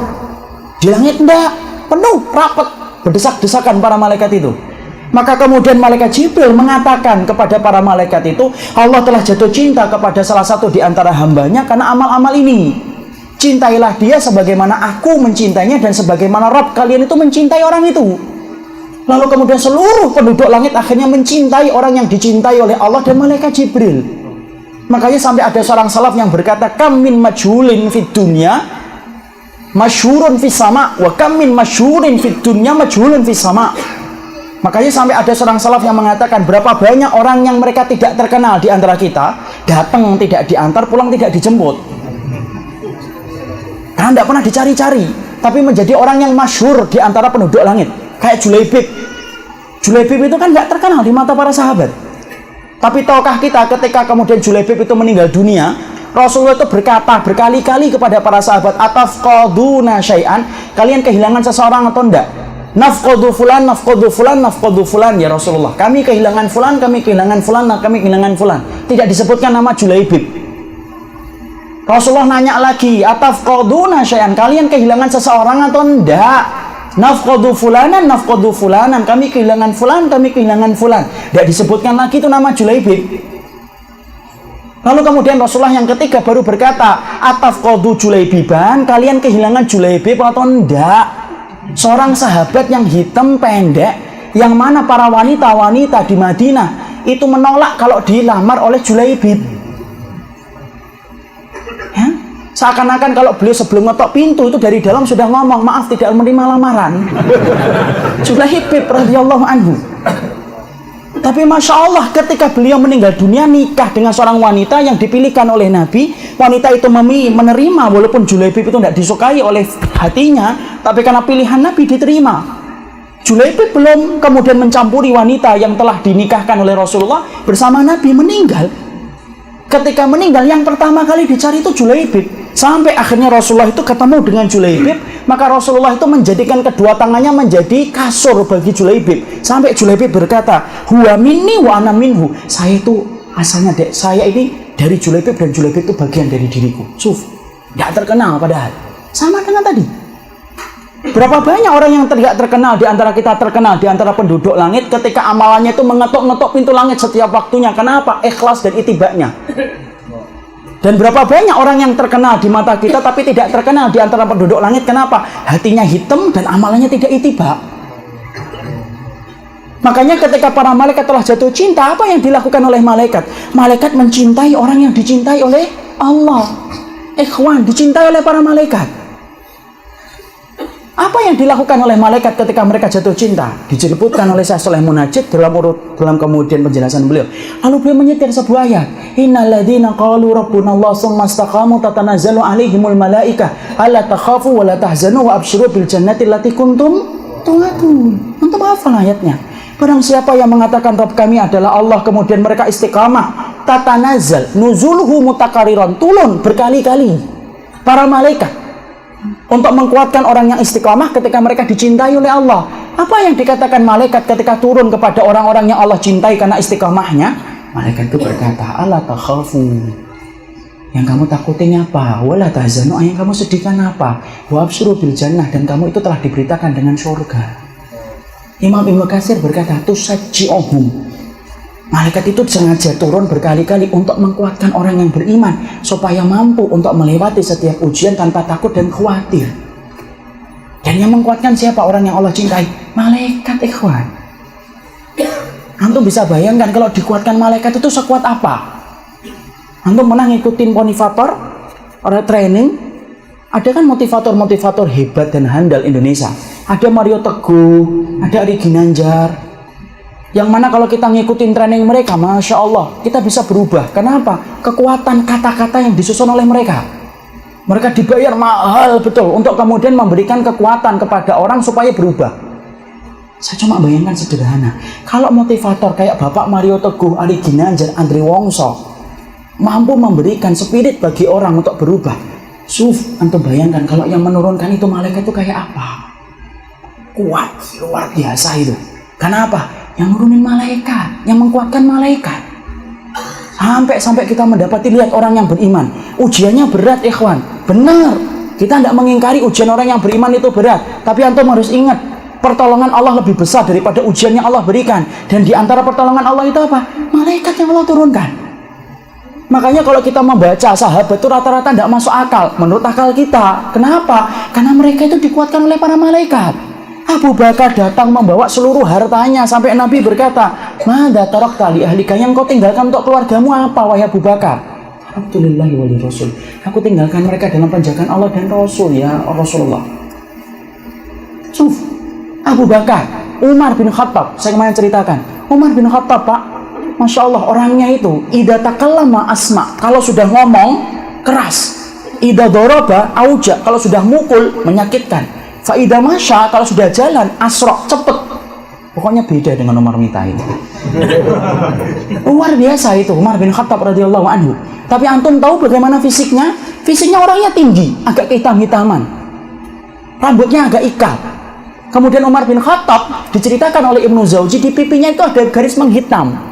Di langit enggak, penuh, rapat, berdesak-desakan para malaikat itu. Maka kemudian malaikat Jibril mengatakan kepada para malaikat itu, Allah telah jatuh cinta kepada salah satu di antara hambanya karena amal-amal ini. Cintailah dia sebagaimana aku mencintainya dan sebagaimana Rabb kalian itu mencintai orang itu. Lalu kemudian seluruh penduduk langit akhirnya mencintai orang yang dicintai oleh Allah dan malaikat Jibril. Makanya sampai ada seorang salaf yang berkata, kam min majhulin fid dunya masyhurun fis sama, wa kam min masyhurin fid dunya majhulun fis sama. Makanya sampai ada seorang salaf yang mengatakan, berapa banyak orang yang mereka tidak terkenal di antara kita, datang tidak diantar, pulang tidak dijemput. Karena tidak pernah dicari-cari, tapi menjadi orang yang masyhur di antara penduduk langit. Kayak Julaibib. Julaibib itu kan nggak terkenal di mata para sahabat. Tapi tahukah kita ketika kemudian Julaibib itu meninggal dunia, Rasulullah itu berkata berkali-kali kepada para sahabat, atafqaduna syai'an, kalian kehilangan seseorang atau enggak? Nafqadu fulan, nafqadu fulan, nafqadu fulan ya Rasulullah. Kami kehilangan fulan, kami kehilangan fulan, kami kehilangan fulan. Tidak disebutkan nama Julaibib. Rasulullah nanya lagi, atafqaduna syai'an, kalian kehilangan seseorang atau enggak? Nafqadu fulanan, nafqadu fulanan, kami kehilangan fulan, kami kehilangan fulan. Tidak disebutkan lagi itu nama Julaibib. Lalu kemudian Rasulullah yang ketiga baru berkata, atafqadu Julaibiban, kalian kehilangan Julaibib atau enggak? Seorang sahabat yang hitam pendek, yang mana para wanita-wanita di Madinah itu menolak kalau dilamar oleh Julaibib. Ya? Seakan-akan kalau beliau sebelum ngetok pintu itu dari dalam sudah ngomong, maaf tidak menerima lamaran. Julaibib radhiyallahu anhu. Tapi Masya Allah ketika beliau meninggal dunia, nikah dengan seorang wanita yang dipilihkan oleh Nabi. Wanita itu menerima walaupun Julaibib itu tidak disukai oleh hatinya, tapi karena pilihan Nabi diterima. Julaibib belum kemudian mencampuri wanita yang telah dinikahkan oleh Rasulullah bersama Nabi, meninggal. Ketika meninggal yang pertama kali dicari itu Julaibib. Sampai akhirnya Rasulullah itu ketemu dengan Julaibib, maka Rasulullah itu menjadikan kedua tangannya menjadi kasur bagi Julaibib. Sampai Julaibib berkata, huwa minni wa ana minhu. Saya itu asalnya saya ini dari Julaibib dan Julaibib itu bagian dari diriku. Tidak terkenal padahal. Sama dengan tadi. Berapa banyak orang yang tidak terkenal di antara kita, terkenal di antara penduduk langit ketika amalannya itu mengetok-ngetok pintu langit setiap waktunya. Kenapa? Ikhlas dan itibaknya. Dan berapa banyak orang yang terkenal di mata kita tapi tidak terkenal di antara penduduk langit. Kenapa? Hatinya hitam dan amalannya tidak itibak. Makanya ketika para malaikat telah jatuh cinta, apa yang dilakukan oleh malaikat? Malaikat mencintai orang yang dicintai oleh Allah. Ikhwan, dicintai oleh para malaikat. Apa yang dilakukan oleh malaikat ketika mereka jatuh cinta? Diceritakan oleh Syekh Shalih Munajjid dalam kemudian penjelasan beliau. Lalu beliau menyetir sebuah ayat. Innal ladzina qalu rabbuna Allah tsumma istaqamu tatanazzalu alaihimul malaikah alla takhafu wa la tahzanu wa absyiru bil jannati allati kuntum tu'adun. Untuk hafal ayatnya. Barang siapa yang mengatakan Rabb kami adalah Allah, kemudian mereka istiqamah, tatanazzal nuzuluhu mutakariron, turun berkali-kali para malaikat untuk mengkuatkan orang yang istiqamah ketika mereka dicintai oleh Allah. Apa yang dikatakan malaikat ketika turun kepada orang-orang yang Allah cintai karena istiqamahnya? Malaikat itu berkata, "Alla takhafu." Yang kamu takutin apa? "Wala tahzanu." Yang kamu sedihkan apa? "Wa absyiru bil jannah." Dan kamu itu telah diberitakan dengan surga. Imam Ibnu Katsir berkata, "Tusajji'uhum." Malaikat itu sengaja turun berkali-kali untuk mengkuatkan orang yang beriman supaya mampu untuk melewati setiap ujian tanpa takut dan khawatir. Dan yang mengkuatkan siapa? Orang yang Allah cintai. Malaikat, ikhwan. Antum bisa bayangkan kalau dikuatkan malaikat itu sekuat apa? Antum pernah ngikutin motivator, orang training? Ada kan motivator-motivator hebat dan handal Indonesia. Ada Mario Teguh, ada Ari Ginanjar. Yang mana kalau kita ngikutin training mereka, Masya Allah, kita bisa berubah. Kenapa? Kekuatan kata-kata yang disusun oleh mereka. Mereka dibayar mahal betul untuk kemudian memberikan kekuatan kepada orang supaya berubah. Saya cuma bayangkan sederhana. Kalau motivator kayak Bapak Mario Teguh, Ari Ginanjar, Andre Wongso mampu memberikan spirit bagi orang untuk berubah. Antum bayangkan kalau yang menurunkan itu malaikat itu kayak apa? Kuat, luar biasa itu. Kenapa? Yang nurunin malaikat, yang mengkuatkan malaikat. Sampai kita mendapati lihat orang yang beriman. Ujiannya berat, ikhwan. Benar. Kita tidak mengingkari ujian orang yang beriman itu berat. Tapi antum harus ingat, pertolongan Allah lebih besar daripada ujian yang Allah berikan. Dan di antara pertolongan Allah itu apa? Malaikat yang Allah turunkan. Makanya kalau kita membaca sahabat itu rata-rata tidak masuk akal. Menurut akal kita. Kenapa? Karena mereka itu dikuatkan oleh para malaikat. Abu Bakar datang membawa seluruh hartanya sampai Nabi berkata, "Madza tarakta li ahlika?" Yang kau tinggalkan untuk keluargamu apa, wahai Abu Bakar? "Alhamdulillahi wa li rasul." Aku tinggalkan mereka dalam penjagaan Allah dan Rasul, ya Rasulullah. Abu Bakar, Umar bin Khattab, saya kemarin ceritakan. Umar bin Khattab, Pak, Masya Allah, orangnya itu idza takallama asma, kalau sudah ngomong keras. Idza daraba auja, kalau sudah mukul menyakitkan. Faidah masya, kalau sudah jalan asrok, cepet. Pokoknya beda dengan Umar Mita itu. Luar biasa itu Umar bin Khattab radhiyallahu anhu. Tapi antum tahu bagaimana fisiknya? Fisiknya orangnya tinggi, agak hitam-hitaman, rambutnya agak ikal. Kemudian Umar bin Khattab diceritakan oleh Ibnu Jauzi, di pipinya itu ada garis menghitam.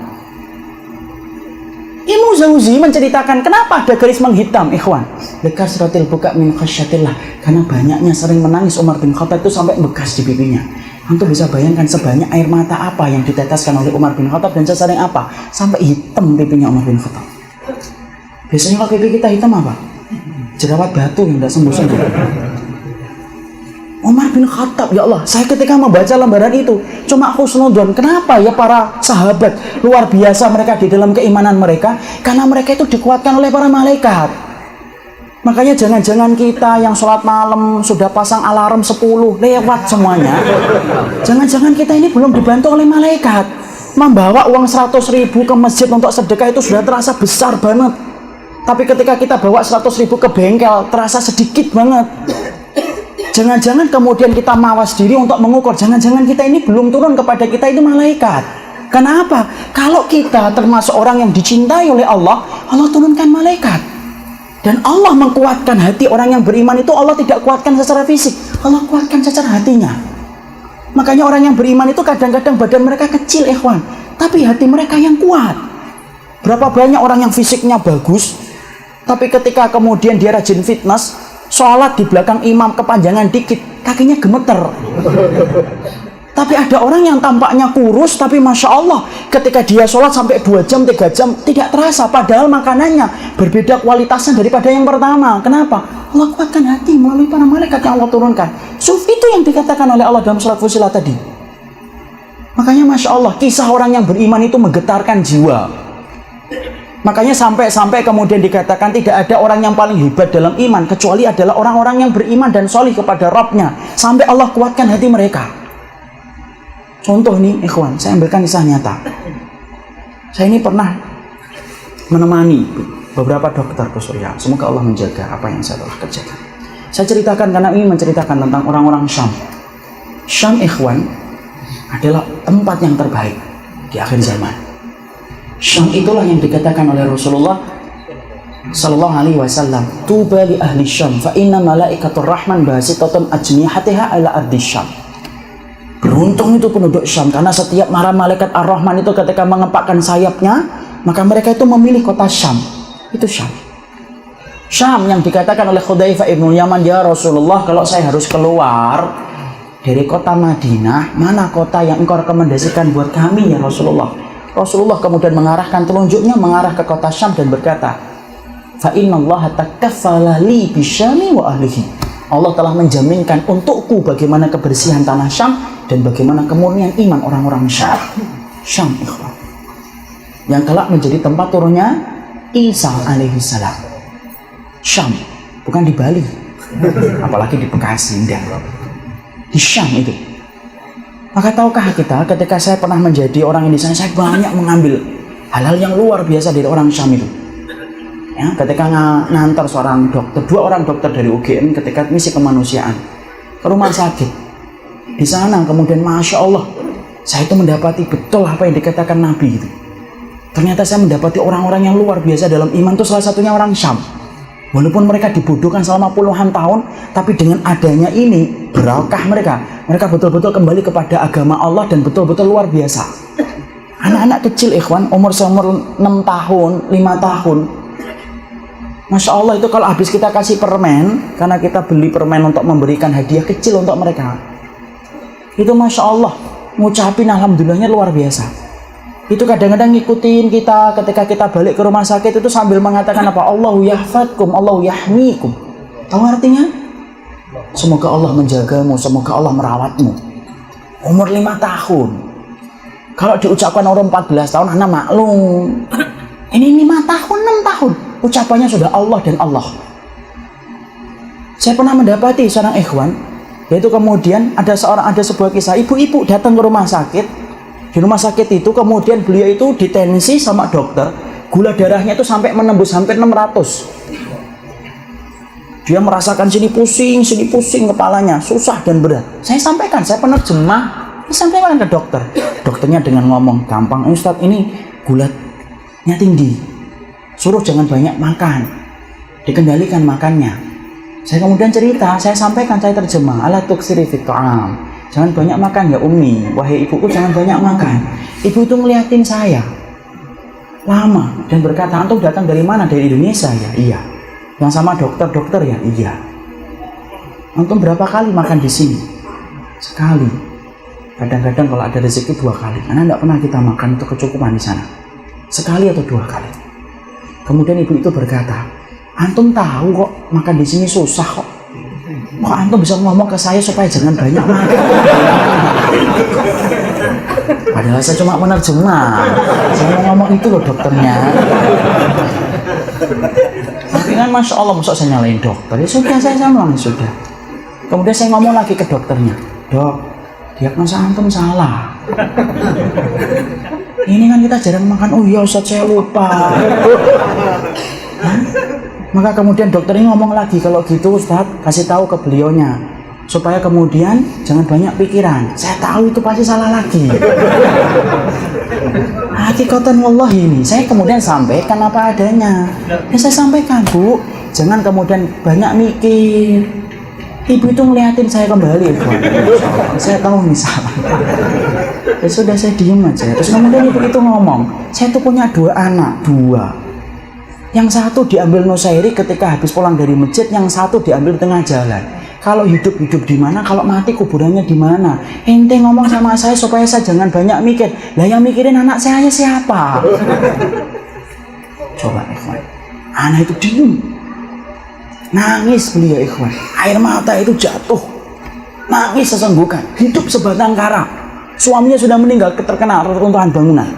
Ibnu Jauzi menceritakan kenapa ada garis menghitam, ikhwan. Lekasratil buka min khasyatillah, karena banyaknya sering menangis Umar bin Khattab itu sampai bekas di pipinya. Antum bisa bayangkan sebanyak air mata apa yang diteteskan oleh Umar bin Khattab dan sesering apa sampai hitam pipinya Umar bin Khattab. Biasanya kalau pipi kita hitam apa? Jerawat batu yang tidak sembuh-sembuh. Umar bin Khattab, ya Allah, saya ketika membaca lembaran itu cuma husnudzon. Kenapa ya para sahabat luar biasa mereka di dalam keimanan mereka? Karena mereka itu dikuatkan oleh para malaikat. Makanya jangan-jangan kita yang sholat malam sudah pasang alarm 10 lewat semuanya. Jangan-jangan kita ini belum dibantu oleh malaikat. Membawa uang 100.000 ke masjid untuk sedekah itu sudah terasa besar banget. Tapi ketika kita bawa 100.000 ke bengkel terasa sedikit banget. Jangan-jangan kemudian kita mawas diri untuk mengukur, jangan-jangan kita ini belum turun kepada kita itu malaikat. Kenapa? Kalau kita termasuk orang yang dicintai oleh Allah, Allah turunkan malaikat. Dan Allah mengkuatkan hati orang yang beriman itu, Allah tidak kuatkan secara fisik, Allah kuatkan secara hatinya. Makanya orang yang beriman itu kadang-kadang badan mereka kecil, ikhwan, tapi hati mereka yang kuat. Berapa banyak orang yang fisiknya bagus, tapi ketika kemudian dia rajin fitness, sholat di belakang imam kepanjangan dikit, kakinya gemeter. Tapi ada orang yang tampaknya kurus, tapi Masya Allah, ketika dia sholat sampai 2 jam, 3 jam, tidak terasa. Padahal makanannya berbeda kualitasnya daripada yang pertama. Kenapa? Allah kuatkan hati melalui para malaikat yang Allah turunkan. Itu yang dikatakan oleh Allah dalam surat Fussilat tadi. Makanya Masya Allah, kisah orang yang beriman itu menggetarkan jiwa. Makanya sampai kemudian dikatakan tidak ada orang yang paling hebat dalam iman kecuali adalah orang-orang yang beriman dan solih kepada Rabbnya. Sampai Allah kuatkan hati mereka. Contoh nih ikhwan, saya ambilkan kisah nyata. Saya ini pernah menemani beberapa dokter ke Suriah. Semoga Allah menjaga apa yang saya telah kerjakan. Saya ceritakan karena ingin menceritakan tentang orang-orang Syam. Syam ikhwan adalah tempat yang terbaik di akhir zaman. Syam itulah yang dikatakan oleh Rasulullah sallallahu alaihi wasallam, tuba li ahli Syam fa inna malaikatur rahman basitatun ajnihatiha ala ardi Syam. Beruntung itu penduduk Syam karena setiap para malaikat Ar-Rahman itu ketika mengepakkan sayapnya, maka mereka itu memilih kota Syam. Itu Syam. Syam yang dikatakan oleh Hudzaifah ibnu Yaman, ya Rasulullah, kalau saya harus keluar dari kota Madinah, mana kota yang engkau rekomendasikan buat kami ya Rasulullah? Rasulullah kemudian mengarahkan telunjuknya mengarah ke kota Syam dan berkata, fa innallaha takaffala li bisyami wa ahlihi. Allah telah menjaminkan untukku bagaimana kebersihan tanah Syam dan bagaimana kemurnian iman orang-orang Syam. Syam ikhwan, yang kelak menjadi tempat turunnya Isa alaihi salam. Syam, bukan di Bali, apalagi di Bekasi, enggak. Di Syam itu. Maka tahukah kita ketika saya pernah menjadi orang Indonesia, saya banyak mengambil hal-hal yang luar biasa dari orang Syam itu. Ya, ketika ngantar seorang dokter, 2 orang dokter dari UGM ketika misi kemanusiaan ke rumah sakit. Di sana kemudian Masya Allah, saya itu mendapati betul apa yang dikatakan Nabi itu. Ternyata saya mendapati orang-orang yang luar biasa dalam iman itu, salah satunya orang Syam. Walaupun mereka dibodohkan selama puluhan tahun, tapi dengan adanya ini berkah mereka betul-betul kembali kepada agama Allah dan betul-betul luar biasa. Anak-anak kecil ikhwan, umur 6 tahun, 5 tahun, Masya Allah itu kalau habis kita kasih permen, karena kita beli permen untuk memberikan hadiah kecil untuk mereka, itu Masya Allah ngucapin alhamdulillahnya luar biasa. Itu kadang-kadang ngikutin kita ketika kita balik ke rumah sakit itu sambil mengatakan apa? Allahu yahfadkum, Allahu yahmikum. Tahu artinya? Semoga Allah menjagamu, semoga Allah merawatmu. Umur 5 tahun. Kalau diucapkan umur 14 tahun, anak maklum. Ini 5 tahun, 6 tahun. Ucapannya sudah Allah dan Allah. Saya pernah mendapati seorang ikhwan, yaitu kemudian ada sebuah kisah ibu-ibu datang ke rumah sakit. Di rumah sakit itu kemudian beliau itu ditensi sama dokter, gula darahnya itu sampai menembus hampir 600. Dia merasakan sini pusing kepalanya, susah dan berat. Saya sampaikan, saya penerjemah, saya sampaikan ke dokter. Dokternya dengan ngomong gampang, Ustaz ini gulanya tinggi, suruh jangan banyak makan, dikendalikan makannya. Saya kemudian cerita, saya sampaikan, saya terjemah, ala tuksiri fit ta'am. Jangan banyak makan ya Umi, wahai ibuku jangan banyak makan. Ibu itu ngeliatin saya lama dan berkata, antum datang dari mana? Dari Indonesia ya? Iya. Yang sama dokter ya? Iya. Antum berapa kali makan di sini? Sekali. Kadang-kadang kalau ada rezeki 2 kali. Karena tidak pernah kita makan untuk kecukupan di sana. Sekali atau 2 kali. Kemudian ibu itu berkata, antum tahu kok makan di sini susah kok. Kok antum bisa ngomong ke saya supaya jangan banyak makan? Padahal saya cuma menerjemah. Saya mau ngomong itu loh dokternya. Tapi kan Masya Allah, masa saya nyalain dokter? Ya sudah, saya bilang sudah. Kemudian saya ngomong lagi ke dokternya, Dok, diagnosa antum salah. Ini kan kita jarang makan. Oh iya Ustaz, saya lupa. Maka kemudian dokter ini ngomong lagi, kalau gitu Ustaz kasih tahu ke beliaunya supaya kemudian jangan banyak pikiran. Saya tahu itu pasti salah lagi. Hakikatan wallahi ini saya kemudian sampaikan apa adanya. Ya saya sampaikan, Bu, jangan kemudian banyak mikir. Ibu itu ngeliatin saya kembali, Bu. Saya tahu nih salah. Ya sudah, saya diem aja. Terus kemudian ibu itu ngomong, saya tuh punya 2 anak, 2. Yang satu diambil Nusairi ketika habis pulang dari masjid, yang satu diambil di tengah jalan. Kalau hidup di mana, kalau mati kuburannya di mana? Ente ngomong sama saya supaya saya jangan banyak mikir. Lah yang mikirin anak saya siapa? Coba ikhwan, anak itu diem, nangis beliau ikhwan, air mata itu jatuh, nangis sesenggukan, hidup sebatang kara. Suaminya sudah meninggal terkena reruntuhan bangunan.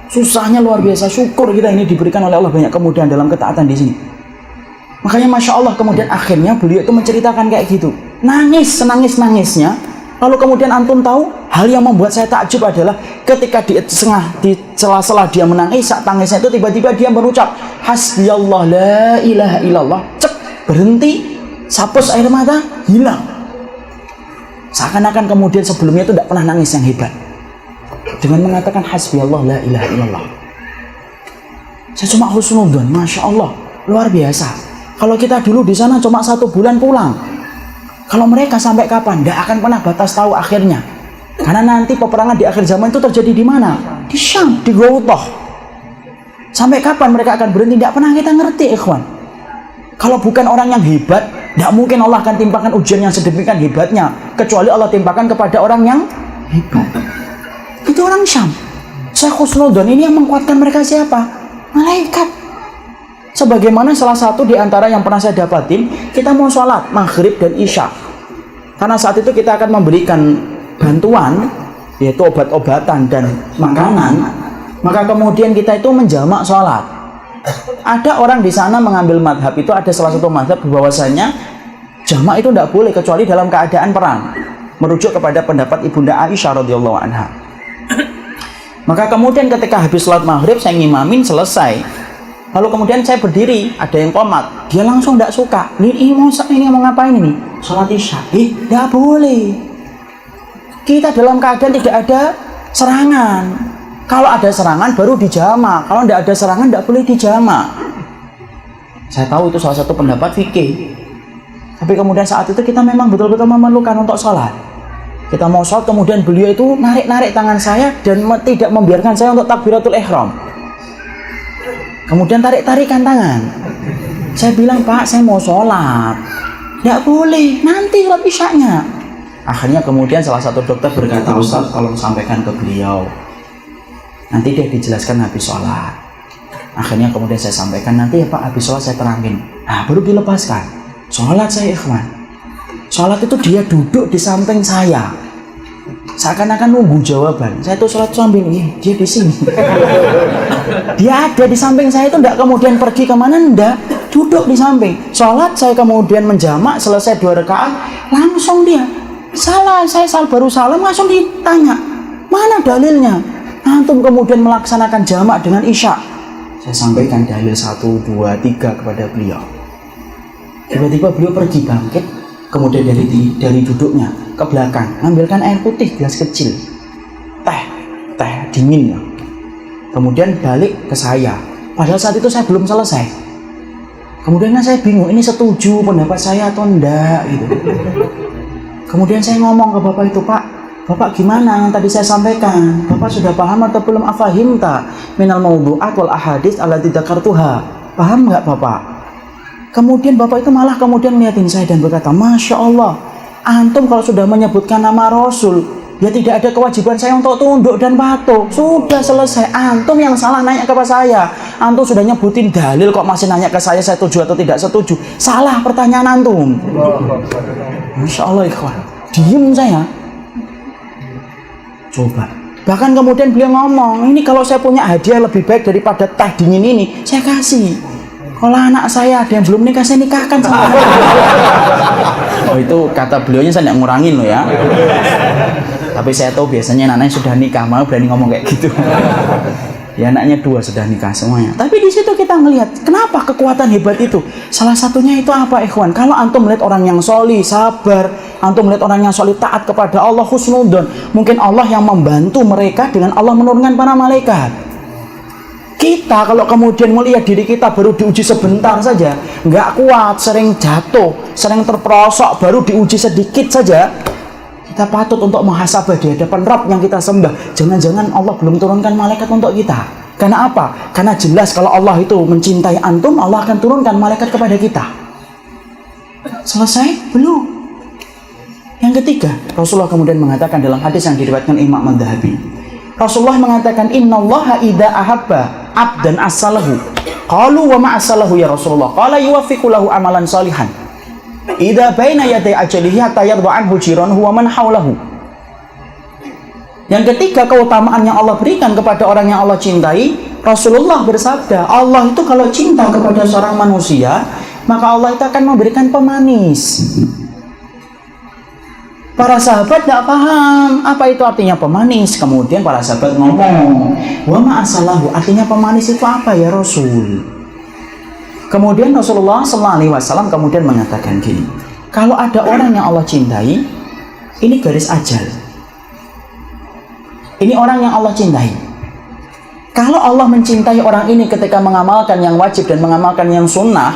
Susahnya luar biasa. Syukur kita ini diberikan oleh Allah banyak kemudahan dalam ketaatan di sini. Makanya Masya Allah kemudian akhirnya beliau itu menceritakan kayak gitu. Nangis, senangis-nangisnya. Lalu kemudian antum tahu, hal yang membuat saya takjub adalah ketika di sela-sela dia menangis, saat tangisnya itu tiba-tiba dia berucap, Hasbiyallah la ilaha illallah. Cek, berhenti, sapus air mata, hilang. Seakan-akan kemudian sebelumnya itu tidak pernah nangis yang hebat. Dengan mengatakan Hasbiyallah la ilaha illallah. Saya cuma husnudzon, Masya Allah, luar biasa. Kalau kita dulu di sana cuma 1 bulan pulang. Kalau mereka sampai kapan? Tidak akan pernah batas tahu akhirnya. Karena nanti peperangan di akhir zaman itu terjadi di mana? Di Syam, di Ghawthah. Sampai kapan mereka akan berhenti? Tidak pernah kita ngerti, ikhwan. Kalau bukan orang yang hebat, tidak mungkin Allah akan timpakan ujian yang sedemikian hebatnya. Kecuali Allah timpakan kepada orang yang hebat. Itu orang Syam. Syekh Husnudzon ini yang menguatkan mereka siapa? Malaikat. Sebagaimana salah satu di antara yang pernah saya dapatin, kita mau sholat maghrib dan isya. Karena saat itu kita akan memberikan bantuan, yaitu obat-obatan dan makanan. Maka kemudian kita itu menjamak sholat. Ada orang di sana mengambil madhab itu, ada salah satu madhab bahwasanya jamak itu tidak boleh kecuali dalam keadaan perang. Merujuk kepada pendapat Ibunda Aisyah radhiyallahu anha. Maka kemudian ketika habis sholat maghrib saya ngimamin selesai. Lalu kemudian saya berdiri, ada yang komat, dia langsung tidak suka. Ini mau ngapain ini? Sholat isya. Tidak boleh. Kita dalam keadaan tidak ada serangan. Kalau ada serangan baru dijamak. Kalau tidak ada serangan tidak boleh dijamak. Saya tahu itu salah satu pendapat fikih. Tapi kemudian saat itu kita memang betul-betul memerlukan untuk sholat. Kita mau sholat, kemudian beliau itu narik-narik tangan saya dan tidak membiarkan saya untuk takbiratul ihram. Kemudian tarik-tarikan tangan. Saya bilang, Pak, saya mau sholat. Tidak boleh, nanti sholat isyanya. Akhirnya kemudian salah satu dokter berkata, Ustaz, tolong sampaikan ke beliau. Nanti dia dijelaskan habis sholat. Akhirnya kemudian saya sampaikan, nanti ya Pak, habis sholat saya terangin. Nah, baru dilepaskan. Sholat saya, ikhwan. Sholat itu dia duduk di samping saya. Seakan-akan nunggu jawaban. Saya tuh sholat sambil, dia di sini. Dia ada di samping saya itu, tidak kemudian pergi kemana, tidak. Duduk di samping. Sholat saya kemudian menjamak, selesai 2 rakaat, langsung dia saya baru salam, langsung ditanya, mana dalilnya? Antum kemudian melaksanakan jamak dengan isya. Saya sampaikan dalil 1, 2, 3 kepada beliau. Tiba-tiba beliau pergi bangkit, kemudian dari duduknya ke belakang, ambilkan air putih gelas kecil, teh dingin ya. Kemudian balik ke saya. Padahal saat itu saya belum selesai. Kemudian saya bingung, ini setuju pendapat saya atau enggak gitu. Kemudian saya ngomong ke bapak itu, Pak, bapak gimana yang tadi saya sampaikan? Bapak sudah paham atau belum? Afahimta minal mawdu'at wal ahadits allati dzakartuha. Paham nggak bapak? Kemudian bapak itu malah kemudian melihatin saya dan berkata, Masya Allah, antum kalau sudah menyebutkan nama Rasul, ya tidak ada kewajiban saya untuk tunduk dan patuh. Sudah selesai. Antum yang salah nanya kepada saya. Antum sudah nyebutin dalil kok masih nanya ke saya setuju atau tidak setuju. Salah pertanyaan antum. Masya Allah, ikhwan. Diem saya. Coba. Bahkan kemudian beliau ngomong, ini kalau saya punya hadiah lebih baik daripada teh dingin ini, saya kasih. Kalau anak saya ada yang belum nikah, saya nikahkan sama dia. Oh, itu kata beliaunya saya tidak ngurangin loh ya. Tapi saya tahu biasanya anaknya sudah nikah, malah berani ngomong kayak gitu. Ya anaknya 2 sudah nikah semuanya. Tapi di situ kita melihat kenapa kekuatan hebat itu. Salah satunya itu apa, ikhwan? Kalau antum melihat orang yang sholih, sabar, antum melihat orang yang sholih taat kepada Allah, husnudzon, mungkin Allah yang membantu mereka dengan Allah menurunkan para malaikat. Kita kalau kemudian melihat diri kita baru diuji sebentar saja, nggak kuat, sering jatuh, sering terperosok, baru diuji sedikit saja, kita patut untuk muhasabah di hadapan Rabb yang kita sembah. Jangan-jangan Allah belum turunkan malaikat untuk kita. Karena apa? Karena jelas kalau Allah itu mencintai antum, Allah akan turunkan malaikat kepada kita. Selesai? Belum. Yang ketiga, Rasulullah kemudian mengatakan dalam hadis yang diriwayatkan Imam Madhabi, Rasulullah mengatakan, Innallaha idza ahabba abdan asalahu. Qalu wa ma asalahu ya Rasulullah? Qala yuwaffiqu lahu amalan salihan. Idza baina yaday ajalihi hatta yarda anhu jiranuhu wa man hawlahu. Yang ketiga, keutamaan yang Allah berikan kepada orang yang Allah cintai. Rasulullah bersabda, Allah itu kalau cinta kepada seorang manusia, maka Allah itu akan memberikan pemanis. Para sahabat tidak paham apa itu artinya pemanis. Kemudian para sahabat ngomong, wa ma'asalahu, artinya pemanis itu apa ya Rasul? Kemudian Rasulullah SAW kemudian mengatakan gini, kalau ada orang yang Allah cintai, ini garis ajal. Ini orang yang Allah cintai. Kalau Allah mencintai orang ini ketika mengamalkan yang wajib dan mengamalkan yang sunnah,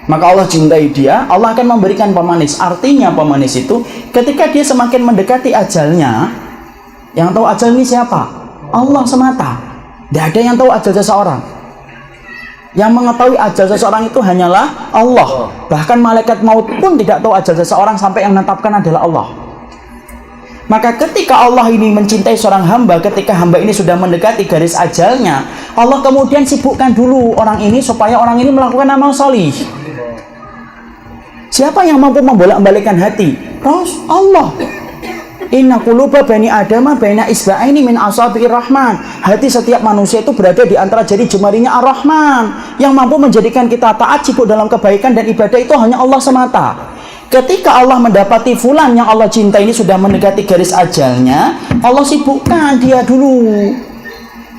maka Allah cintai dia, Allah akan memberikan pemanis. Artinya pemanis itu ketika dia semakin mendekati ajalnya, yang tahu ajal ini siapa? Allah semata. Tidak ada yang tahu ajal seseorang. Yang mengetahui ajal seseorang itu hanyalah Allah. Bahkan malaikat maut pun tidak tahu ajal seseorang sampai yang menetapkan adalah Allah. Maka ketika Allah ini mencintai seorang hamba, ketika hamba ini sudah mendekati garis ajalnya, Allah kemudian sibukkan dulu orang ini supaya orang ini melakukan amal solih. Siapa yang mampu membolak-balikkan hati? Allah. Inna quluba bani adama baina isba'aini min asabi'ir rahman. Hati setiap manusia itu berada di antara jari jemarinya Ar-Rahman. Yang mampu menjadikan kita taat, sibuk dalam kebaikan dan ibadah itu hanya Allah semata. Ketika Allah mendapati fulan yang Allah cinta ini sudah mendekati garis ajalnya, Allah sibukkan dia dulu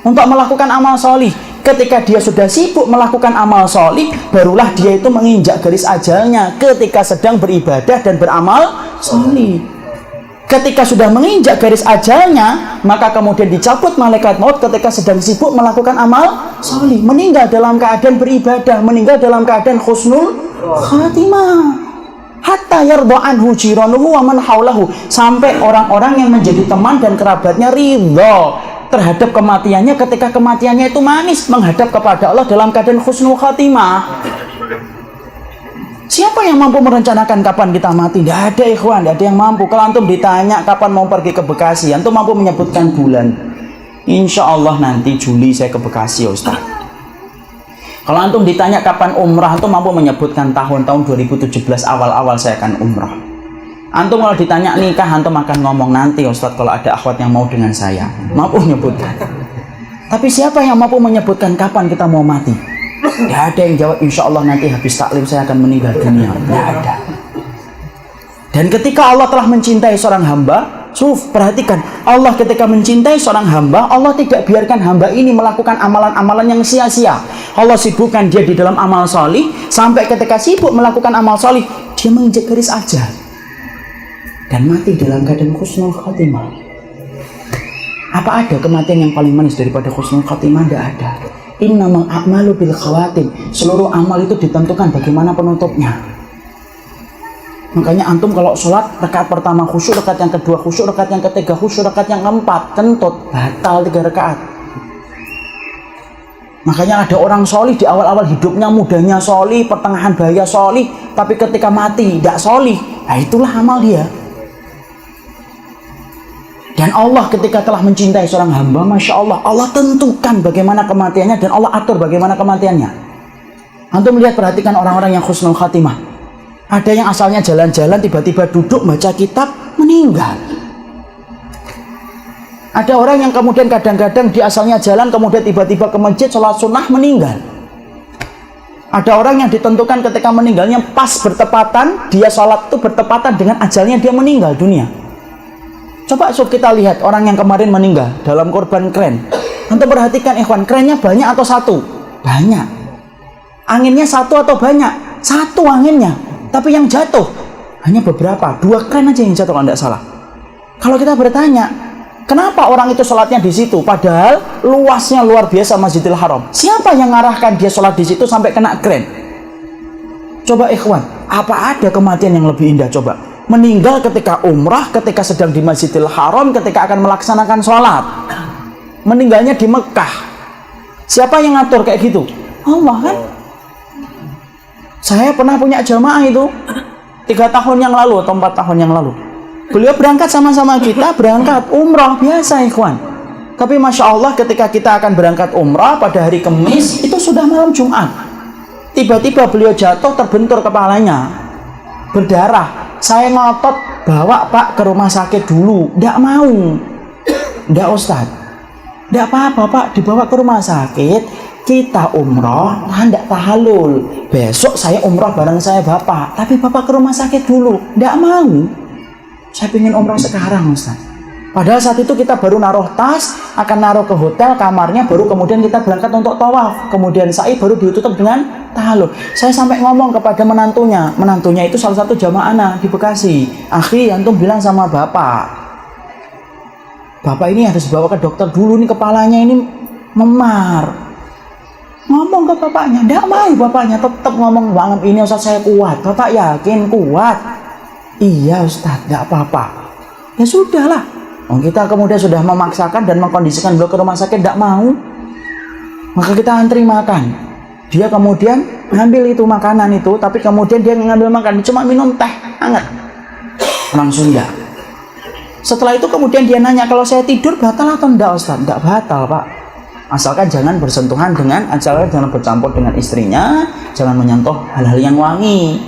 untuk melakukan amal solih. Ketika dia sudah sibuk melakukan amal solih, barulah dia itu menginjak garis ajalnya ketika sedang beribadah dan beramal solih. Ketika sudah menginjak garis ajalnya, maka kemudian dicabut malaikat maut ketika sedang sibuk melakukan amal solih. Meninggal dalam keadaan beribadah, meninggal dalam keadaan husnul khatimah. Hatta yarda anhu jiranuhu wa man haulahu, sampai orang-orang yang menjadi teman dan kerabatnya ridha terhadap kematiannya ketika kematiannya itu manis menghadap kepada Allah dalam keadaan husnul khatimah. Siapa yang mampu merencanakan kapan kita mati? Tidak ada ikhwan, tidak ada yang mampu. Kalau antum ditanya kapan mau pergi ke Bekasi, antum mampu menyebutkan bulan? Insya Allah nanti Juli saya ke Bekasi, Ustaz. Kalau antum ditanya kapan umrah, antum mampu menyebutkan tahun 2017 awal-awal saya akan umrah. Antum kalau ditanya nikah, antum akan ngomong nanti Ustadz kalau ada akhwat yang mau dengan saya. Mampu menyebutkan. Tapi siapa yang mampu menyebutkan kapan kita mau mati? Tidak ada yang jawab insya Allah nanti habis taklim saya akan meninggal dunia. Tidak ada. Dan ketika Allah telah mencintai seorang hamba, perhatikan, Allah ketika mencintai seorang hamba, Allah tidak biarkan hamba ini melakukan amalan-amalan yang sia-sia. Allah sibukkan dia di dalam amal solih, sampai ketika sibuk melakukan amal solih, dia menginjak garis ajal dan mati dalam keadaan husnul khatimah. Apa ada kematian yang paling manis daripada husnul khatimah? Tidak ada. Innamal a'malu bil khawatim. Seluruh amal itu ditentukan bagaimana penutupnya. Makanya antum kalau sholat, rakaat pertama khusyuk, rakaat yang kedua khusyuk, rakaat yang ketiga khusyuk, rakaat yang keempat kentut, batal 3 rakaat. Makanya ada orang solih di awal-awal hidupnya, mudanya solih, pertengahan bahaya solih, tapi ketika mati tidak solih. Nah itulah amal dia. Dan Allah ketika telah mencintai seorang hamba, Masya Allah, Allah tentukan bagaimana kematiannya dan Allah atur bagaimana kematiannya. Antum lihat, perhatikan orang-orang yang husnul khatimah. Ada yang asalnya jalan-jalan, tiba-tiba duduk baca kitab, meninggal. Ada orang yang kemudian kadang-kadang dia asalnya jalan, kemudian tiba-tiba ke masjid, sholat sunnah, meninggal. Ada orang yang ditentukan ketika meninggalnya pas bertepatan, dia sholat itu bertepatan dengan ajalnya, dia meninggal dunia. Coba kita lihat orang yang kemarin meninggal dalam korban kren. Untuk perhatikan ikhwan, krennya banyak atau satu? Banyak. Anginnya satu atau banyak? Satu anginnya. Tapi yang jatuh hanya beberapa, 2 kren aja yang jatuh kalau tidak salah. Kalau kita bertanya, kenapa orang itu sholatnya di situ? Padahal luasnya luar biasa Masjidil Haram. Siapa yang mengarahkan dia sholat di situ sampai kena kren? Coba ikhwan, apa ada kematian yang lebih indah? Coba meninggal ketika umrah, ketika sedang di Masjidil Haram, ketika akan melaksanakan sholat. Meninggalnya di Mekah. Siapa yang ngatur kayak gitu? Allah kan? Saya pernah punya jamaah itu 3 tahun yang lalu atau 4 tahun yang lalu. Beliau berangkat sama-sama kita, berangkat umrah biasa ikhwan. Tapi Masya Allah ketika kita akan berangkat umrah pada hari Kamis, itu sudah malam Jumat. Tiba-tiba beliau jatuh, terbentur kepalanya, berdarah. Saya ngotot, bawa Pak ke rumah sakit dulu. Tidak mau. Enggak Ustaz, enggak apa-apa Pak, dibawa ke rumah sakit, kita umroh, hendak tahalul. Besok saya umroh bareng saya Bapak, tapi Bapak ke rumah sakit dulu. Enggak mau. Saya pengen umroh sekarang Ustaz. Padahal saat itu kita baru naruh tas, akan naruh ke hotel kamarnya, baru kemudian kita berangkat untuk tawaf. Kemudian sa'i baru ditutup dengan tahalul. Saya sampai ngomong kepada menantunya itu salah satu jamaah anak di Bekasi. Akhi, antum bilang sama bapak ini harus dibawa ke dokter dulu, nih kepalanya ini memar. Ngomong ke bapaknya, enggak mau bapaknya, tetap ngomong malam ini Ustaz saya kuat. Bapak yakin kuat? Iya Ustaz, enggak apa-apa. Ya sudahlah. Kita kemudian sudah memaksakan dan mengkondisikan beliau ke rumah sakit, tidak mau, maka kita antri makan. Dia kemudian ngambil itu makanan itu, tapi kemudian dia ngambil makan, cuma minum teh hangat, langsung enggak. Setelah itu kemudian dia nanya, kalau saya tidur batal atau enggak Ustaz? Enggak batal Pak, asalkan jangan bersentuhan dengan, asalkan jangan bercampur dengan istrinya, jangan menyentuh hal-hal yang wangi.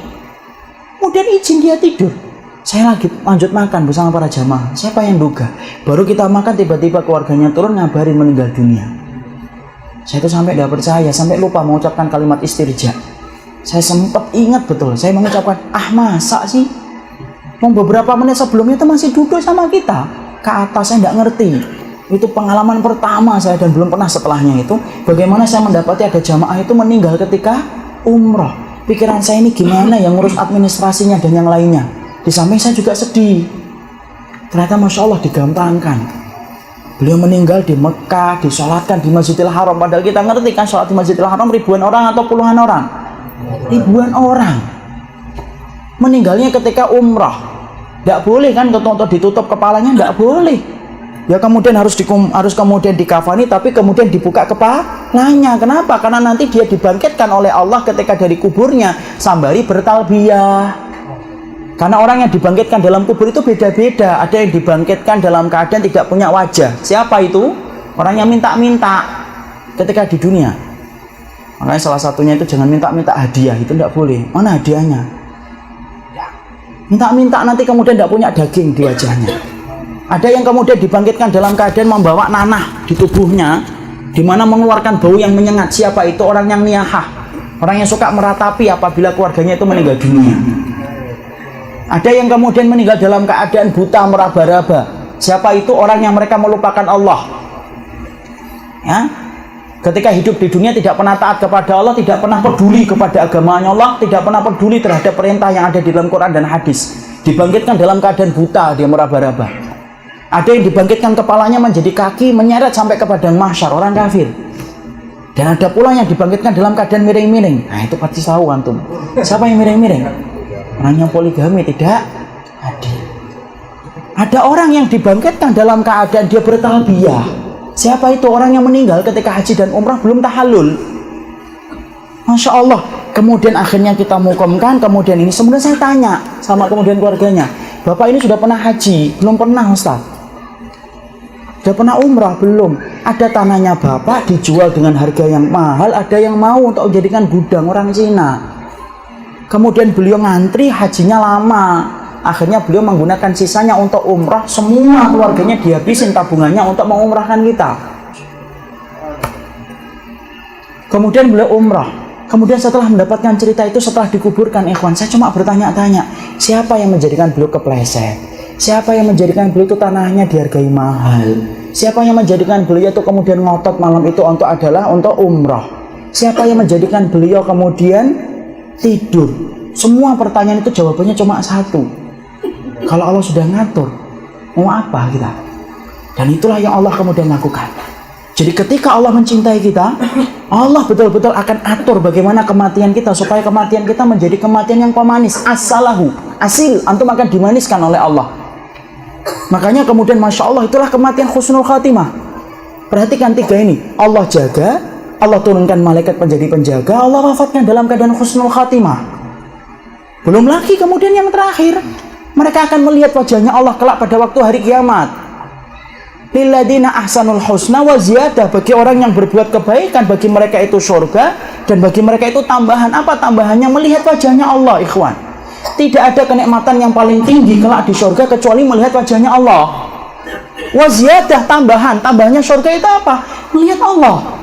Kemudian izin dia tidur. Saya lagi lanjut makan bersama para jamaah. Siapa yang duga? Baru kita makan tiba-tiba keluarganya turun ngabarin meninggal dunia. Saya itu sampai tidak percaya, sampai lupa mengucapkan kalimat istirja. Saya sempat ingat betul, saya mengucapkan, masa sih? Beberapa menit sebelumnya itu masih duduk sama kita. Ke atas saya tidak ngerti. Itu pengalaman pertama saya dan belum pernah setelahnya itu. Bagaimana saya mendapati ada jamaah itu meninggal ketika umroh. Pikiran saya ini gimana yang ngurus administrasinya dan yang lainnya. Di samping saya juga sedih. Ternyata Masya Allah digampangkan. Beliau meninggal di Mekah, disolatkan di Masjidil Haram. Padahal kita ngerti kan sholat di Masjidil Haram ribuan orang atau puluhan orang? Ribuan orang. Meninggalnya ketika umrah. Tidak boleh kan untuk ditutup kepalanya, tidak boleh. Ya kemudian harus kemudian dikafani, tapi kemudian dibuka kepalanya. Kenapa? Karena nanti dia dibangkitkan oleh Allah ketika dari kuburnya sambari bertalbiyah. Karena orang yang dibangkitkan dalam kubur itu beda-beda. Ada yang dibangkitkan dalam keadaan tidak punya wajah. Siapa itu? Orang yang minta-minta ketika di dunia. Makanya salah satunya itu jangan minta-minta hadiah. Itu tidak boleh. Mana hadiahnya? Minta-minta nanti kemudian tidak punya daging di wajahnya. Ada yang kemudian dibangkitkan dalam keadaan membawa nanah di tubuhnya, di mana mengeluarkan bau yang menyengat. Siapa itu? Orang yang niyahah. Orang yang suka meratapi apabila keluarganya itu meninggal dunia. Ada yang kemudian meninggal dalam keadaan buta meraba-raba. Siapa itu? Orang yang mereka melupakan Allah. Ya, ketika hidup di dunia tidak pernah taat kepada Allah, tidak pernah peduli kepada agamanya Allah, tidak pernah peduli terhadap perintah yang ada di dalam Quran dan hadis. Dibangkitkan dalam keadaan buta, dia meraba-raba. Ada yang dibangkitkan kepalanya menjadi kaki, menyeret sampai ke padang mahsyar, orang kafir. Dan ada pula yang dibangkitkan dalam keadaan miring-miring. Nah itu pasti tahu antum. Siapa yang miring-miring? Orang yang poligami tidak adil. Ada orang yang dibangkitkan dalam keadaan dia bertalbiyah. Siapa itu? Orang yang meninggal ketika haji dan umrah belum tahallul. Masya Allah. Kemudian akhirnya kita mukomkan. Kemudian ini sebenarnya saya tanya sama kemudian keluarganya, Bapak ini sudah pernah haji? Belum pernah Ustaz. Sudah pernah umrah? Belum. Ada tanahnya Bapak dijual dengan harga yang mahal. Ada yang mau untuk dijadikan gudang orang Cina. Kemudian beliau ngantri, hajinya lama. Akhirnya beliau menggunakan sisanya untuk umrah. Semua keluarganya dihabisin tabungannya untuk mengumrahkan kita. Kemudian beliau umrah. Kemudian setelah mendapatkan cerita itu, setelah dikuburkan, ikhwan, saya cuma bertanya-tanya, siapa yang menjadikan beliau kepleset? Siapa yang menjadikan beliau itu tanahnya dihargai mahal? Siapa yang menjadikan beliau itu kemudian ngotot malam itu untuk umrah? Siapa yang menjadikan beliau kemudian tidur? Semua pertanyaan itu jawabannya cuma satu. Kalau Allah sudah ngatur, mau apa kita? Dan itulah yang Allah kemudian lakukan. Jadi ketika Allah mencintai kita, Allah betul-betul akan atur bagaimana kematian kita, supaya kematian kita menjadi kematian yang pemanis. As-salahu, asil, antum akan dimaniskan oleh Allah. Makanya kemudian Masya Allah, itulah kematian husnul khatimah. Perhatikan tiga ini. Allah jaga, Allah turunkan malaikat menjadi penjaga, Allah wafatkan dalam keadaan husnul khatimah. Belum lagi kemudian yang terakhir, mereka akan melihat wajahnya Allah kelak pada waktu hari kiamat. Lilladina ahsanul husna wa ziyadah. Bagi orang yang berbuat kebaikan, bagi mereka itu surga, dan bagi mereka itu tambahan. Apa tambahannya? Melihat wajahnya Allah, ikhwan. Tidak ada kenikmatan yang paling tinggi kelak di surga kecuali melihat wajahnya Allah. Waziyadah, tambahnya surga itu apa? Melihat Allah.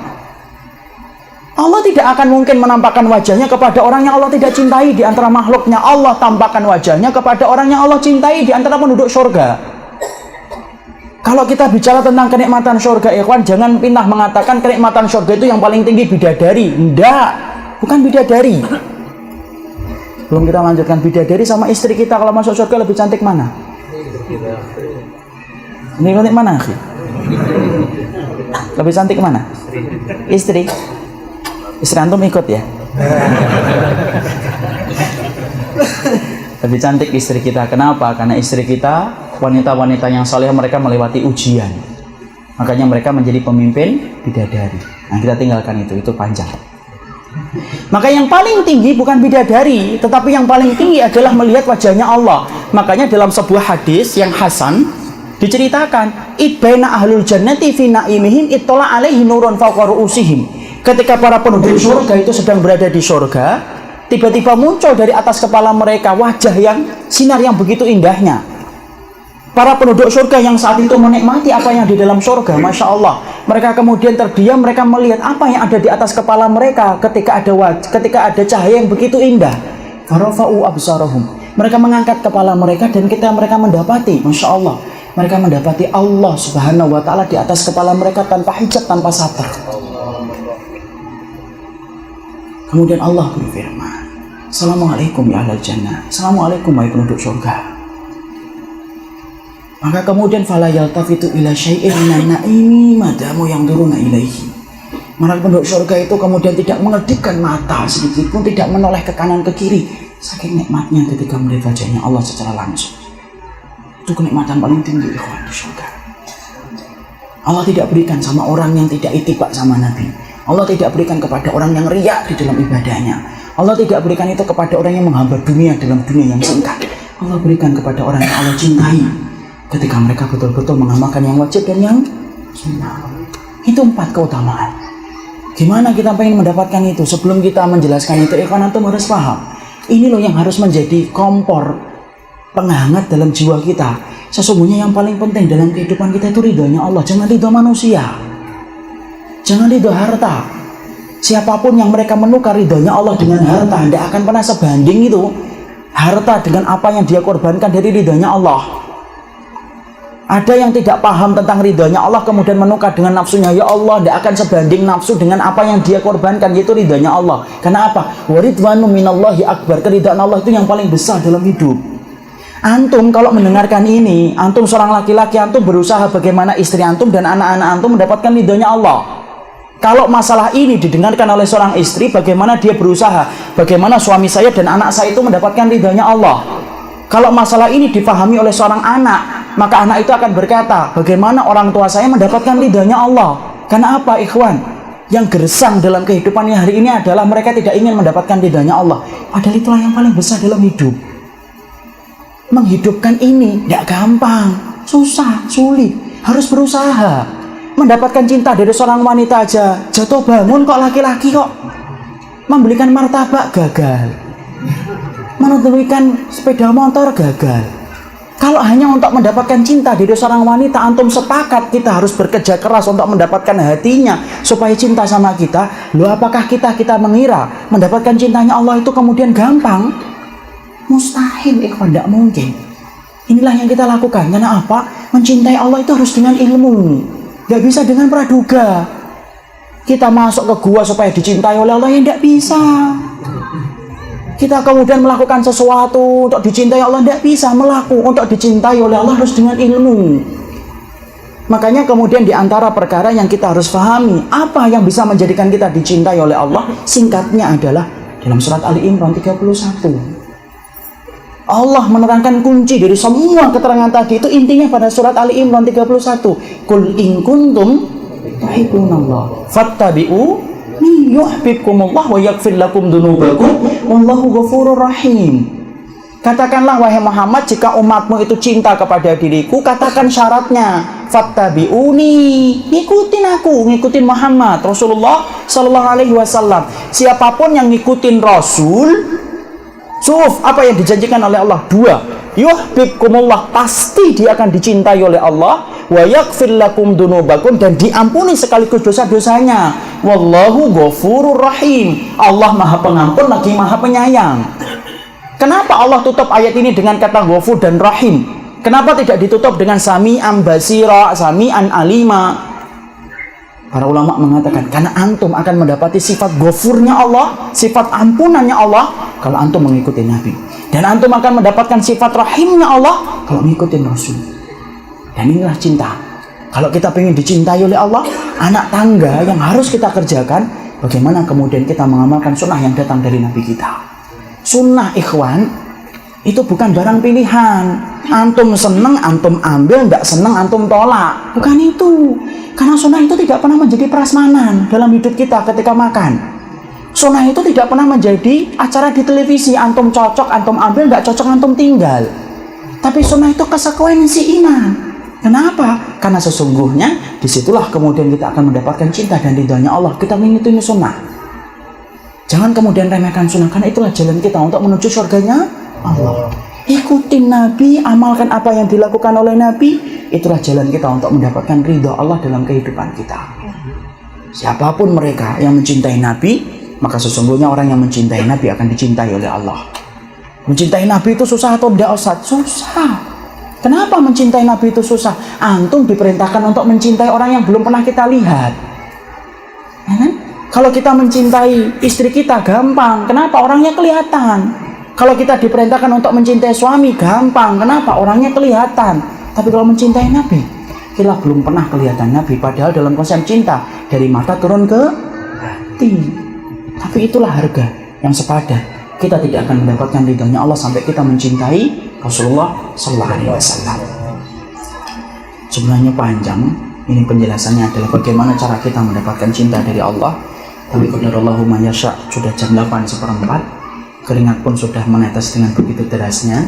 Allah tidak akan mungkin menampakkan wajahnya kepada orang yang Allah tidak cintai di antara makhluknya. Allah tampakkan wajahnya kepada orang yang Allah cintai di antara penduduk surga. Kalau kita bicara tentang kenikmatan surga, ikhwan, jangan pindah mengatakan kenikmatan surga itu yang paling tinggi bidadari. Enggak, bukan bidadari. Belum kita lanjutkan, bidadari sama istri kita kalau masuk surga lebih cantik mana? Ini cantik mana, akhi? Lebih cantik mana? Istri. Istri antum ikut ya? Lebih cantik istri kita. Kenapa? Karena istri kita wanita-wanita yang saleh, mereka melewati ujian. Makanya mereka menjadi pemimpin bidadari. Nah, kita tinggalkan itu panjang. Maka yang paling tinggi bukan bidadari, tetapi yang paling tinggi adalah melihat wajahnya Allah. Makanya dalam sebuah hadis yang hasan diceritakan, idbaina ahlul jannati fi na'imihim ittala alaihi nurun fawqa ru'usihim. Ketika para penduduk surga itu sedang berada di surga, tiba-tiba muncul dari atas kepala mereka wajah yang sinar yang begitu indahnya. Para penduduk surga yang saat itu menikmati apa yang di dalam surga, Masya Allah, mereka kemudian terdiam, mereka melihat apa yang ada di atas kepala mereka ketika ada cahaya yang begitu indah. Farafa'u absarahum. Mereka mengangkat kepala mereka dan mereka mendapati, Masya Allah, mereka mendapati Allah Subhanahu wa Ta'ala di atas kepala mereka tanpa hijab, tanpa satar. Kemudian Allah berfirman, Assalamualaikum ya ahlal jannah. Assalamualaikum wahai penduduk surga. Maka kemudian fala yaltafitu ila syai'in minan na'imi madamu yang duruna ilaihi. Maka penduduk surga itu kemudian tidak mengedipkan mata sedikit pun, tidak menoleh ke kanan ke kiri, saking nikmatnya ketika melihat wajahnya Allah secara langsung. Itu kenikmatan paling tinggi ikhwan di surga. Allah tidak berikan sama orang yang tidak itibak sama Nabi. Allah tidak berikan kepada orang yang riya di dalam ibadahnya. Allah tidak berikan itu kepada orang yang menghamba dunia dalam dunia yang singkat. Allah berikan kepada orang yang Allah cintai ketika mereka betul-betul mengamalkan yang wajib dan yang sunnah. Itu 4 keutamaan. Gimana kita pengen mendapatkan itu? Sebelum kita menjelaskan itu, ikhwan antum harus paham. Ini loh yang harus menjadi kompor penghangat dalam jiwa kita. Sesungguhnya yang paling penting dalam kehidupan kita itu ridhonya Allah, jangan ridho manusia. Jangan ridho harta. Siapapun yang mereka menukar ridhonya Allah dengan harta, tidak akan pernah sebanding itu harta dengan apa yang dia korbankan dari ridhonya Allah. Ada yang tidak paham tentang ridhonya Allah kemudian menukar dengan nafsunya, ya Allah, tidak akan sebanding nafsu dengan apa yang dia korbankan, yaitu ridhonya Allah. Karena apa? Waridwanu minallahi akbar. Keridhaan Allah itu yang paling besar dalam hidup. Antum kalau mendengarkan ini, antum seorang laki-laki, antum berusaha bagaimana istri antum dan anak-anak antum mendapatkan ridhonya Allah. Kalau masalah ini didengarkan oleh seorang istri, bagaimana dia berusaha, bagaimana suami saya dan anak saya itu mendapatkan ridhonya Allah. Kalau masalah ini difahami oleh seorang anak, maka anak itu akan berkata, bagaimana orang tua saya mendapatkan ridhonya Allah. Karena apa, ikhwan? Yang gersang dalam kehidupannya hari ini adalah mereka tidak ingin mendapatkan ridhonya Allah. Padahal itulah yang paling besar dalam hidup. Menghidupkan ini tidak gampang, susah, sulit, harus berusaha. Mendapatkan cinta dari seorang wanita aja jatuh bangun kok, laki-laki kok. Membelikan martabak gagal, menunjukkan sepeda motor gagal. Kalau hanya untuk mendapatkan cinta dari seorang wanita, antum sepakat kita harus bekerja keras untuk mendapatkan hatinya supaya cinta sama kita. Loh, apakah kita mengira mendapatkan cintanya Allah itu kemudian gampang? Mustahil, ikhwan, tidak mungkin. Inilah yang kita lakukan. Karena apa? Mencintai Allah itu harus dengan ilmu, tidak bisa dengan praduga. Kita masuk ke gua supaya dicintai oleh Allah, ya tidak bisa. Kita kemudian melakukan sesuatu untuk dicintai Allah, tidak bisa. Untuk dicintai oleh Allah harus dengan ilmu. Makanya kemudian di antara perkara yang kita harus pahami, apa yang bisa menjadikan kita dicintai oleh Allah, singkatnya adalah dalam surat Ali Imran 31. Allah menerangkan kunci dari semua keterangan tadi itu, intinya pada surat Ali Imran 31. Qul in kuntum tuhibbunallah fattabi'uni yuhibbukumullah wa yaghfir lakum dzunubakum wallahu ghafurur rahim. Katakanlah wahai Muhammad, jika umatmu itu cinta kepada diriku, katakan syaratnya, fattabi'uni, ngikutin aku, ngikutin Muhammad Rasulullah sallallahu alaihi wasallam. Siapapun yang ngikutin Rasul, apa yang dijanjikan oleh Allah? 2. yuhibbukumullah, pasti dia akan dicintai oleh Allah, wa yaghfir lakum dunubakum, dan diampuni sekaligus dosa-dosanya. Wallahu ghafurur rahim. Allah Maha Pengampun lagi Maha Penyayang. Kenapa Allah tutup ayat ini dengan kata ghafur dan rahim? Kenapa tidak ditutup dengan sami'an basira, sami'an alima? Para ulama mengatakan karena antum akan mendapati sifat ghafurnya Allah, sifat ampunannya Allah kalau antum mengikuti Nabi, dan antum akan mendapatkan sifat rahimnya Allah kalau mengikuti Rasul. Dan inilah cinta. Kalau kita ingin dicintai oleh Allah, anak tangga yang harus kita kerjakan, bagaimana kemudian kita mengamalkan sunnah yang datang dari Nabi kita. Sunnah, ikhwan, itu bukan barang pilihan. Antum seneng, antum ambil, nggak seneng, antum tolak. Bukan itu. Karena sunnah itu tidak pernah menjadi prasmanan dalam hidup kita ketika makan. Sunnah itu tidak pernah menjadi acara di televisi. Antum cocok, antum ambil, nggak cocok, antum tinggal. Tapi sunnah itu konsekuensi iman. Kenapa? Karena sesungguhnya disitulah kemudian kita akan mendapatkan cinta dan ridhonya Allah. Kita mengikuti sunnah. Jangan kemudian remehkan sunnah, karena itulah jalan kita untuk menuju surganya Allah. Ikutin Nabi, amalkan apa yang dilakukan oleh Nabi, itulah jalan kita untuk mendapatkan ridho Allah dalam kehidupan kita. Siapapun mereka yang mencintai Nabi, maka sesungguhnya orang yang mencintai Nabi akan dicintai oleh Allah. Mencintai Nabi itu susah atau tidak, Ustaz? Susah. Kenapa mencintai Nabi itu susah? Antum diperintahkan untuk mencintai orang yang belum pernah kita lihat. Ya kan? Kalau kita mencintai istri kita gampang, kenapa? Orangnya kelihatan. Kalau kita diperintahkan untuk mencintai suami gampang, kenapa? Orangnya kelihatan. Tapi kalau mencintai Nabi, kita belum pernah kelihatan Nabi, padahal dalam konsep cinta dari mata turun ke hati. Tapi itulah harga yang sepadan. Kita tidak akan mendapatkan ridhonya Allah sampai kita mencintai Rasulullah Sallallahu Alaihi Wasallam. Sebenarnya panjang. Ini penjelasannya adalah bagaimana cara kita mendapatkan cinta dari Allah. Tapi qadarallahu ma yasha, sudah jam 8:04. Keringat pun sudah menetes dengan begitu derasnya.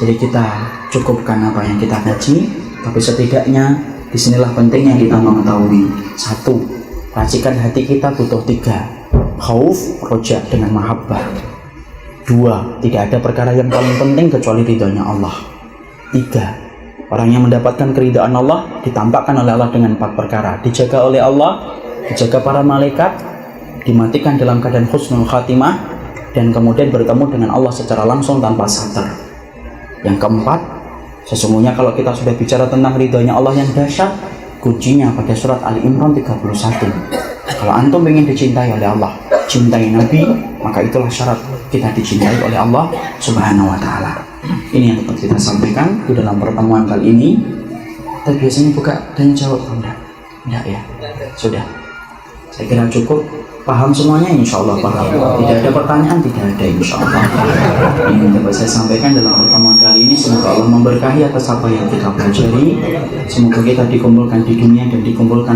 Jadi kita cukupkan apa yang kita kaji. Tapi setidaknya disinilah pentingnya kita mengetahui. 1. Racikan hati kita butuh 3. Khauf, roja dengan mahabbah. 2. Tidak ada perkara yang paling penting kecuali ridhonya Allah. 3. Orang yang mendapatkan keridhaan Allah ditampakkan oleh Allah dengan 4 perkara. Dijaga oleh Allah, dijaga para malaikat, dimatikan dalam keadaan husnul khatimah, dan kemudian bertemu dengan Allah secara langsung tanpa satar. Yang keempat, sesungguhnya kalau kita sudah bicara tentang ridhonya Allah yang dahsyat, kuncinya pada surat Ali Imran 31. Kalau antum ingin dicintai oleh Allah, cintai Nabi, maka itulah syarat kita dicintai oleh Allah Subhanahu wa Ta'ala. Ini yang dapat kita sampaikan di dalam pertemuan kali ini. Kita biasanya buka dan jawab, enggak ya? Sudah. Saya kira cukup. Paham semuanya? Insya Allah paham. Tidak ada pertanyaan? Tidak ada, insya Allah. Ini yang dapat saya sampaikan dalam pertemuan kali ini. Semoga Allah memberkahi atas apa yang kita pelajari. Semoga kita dikumpulkan di dunia dan dikumpulkan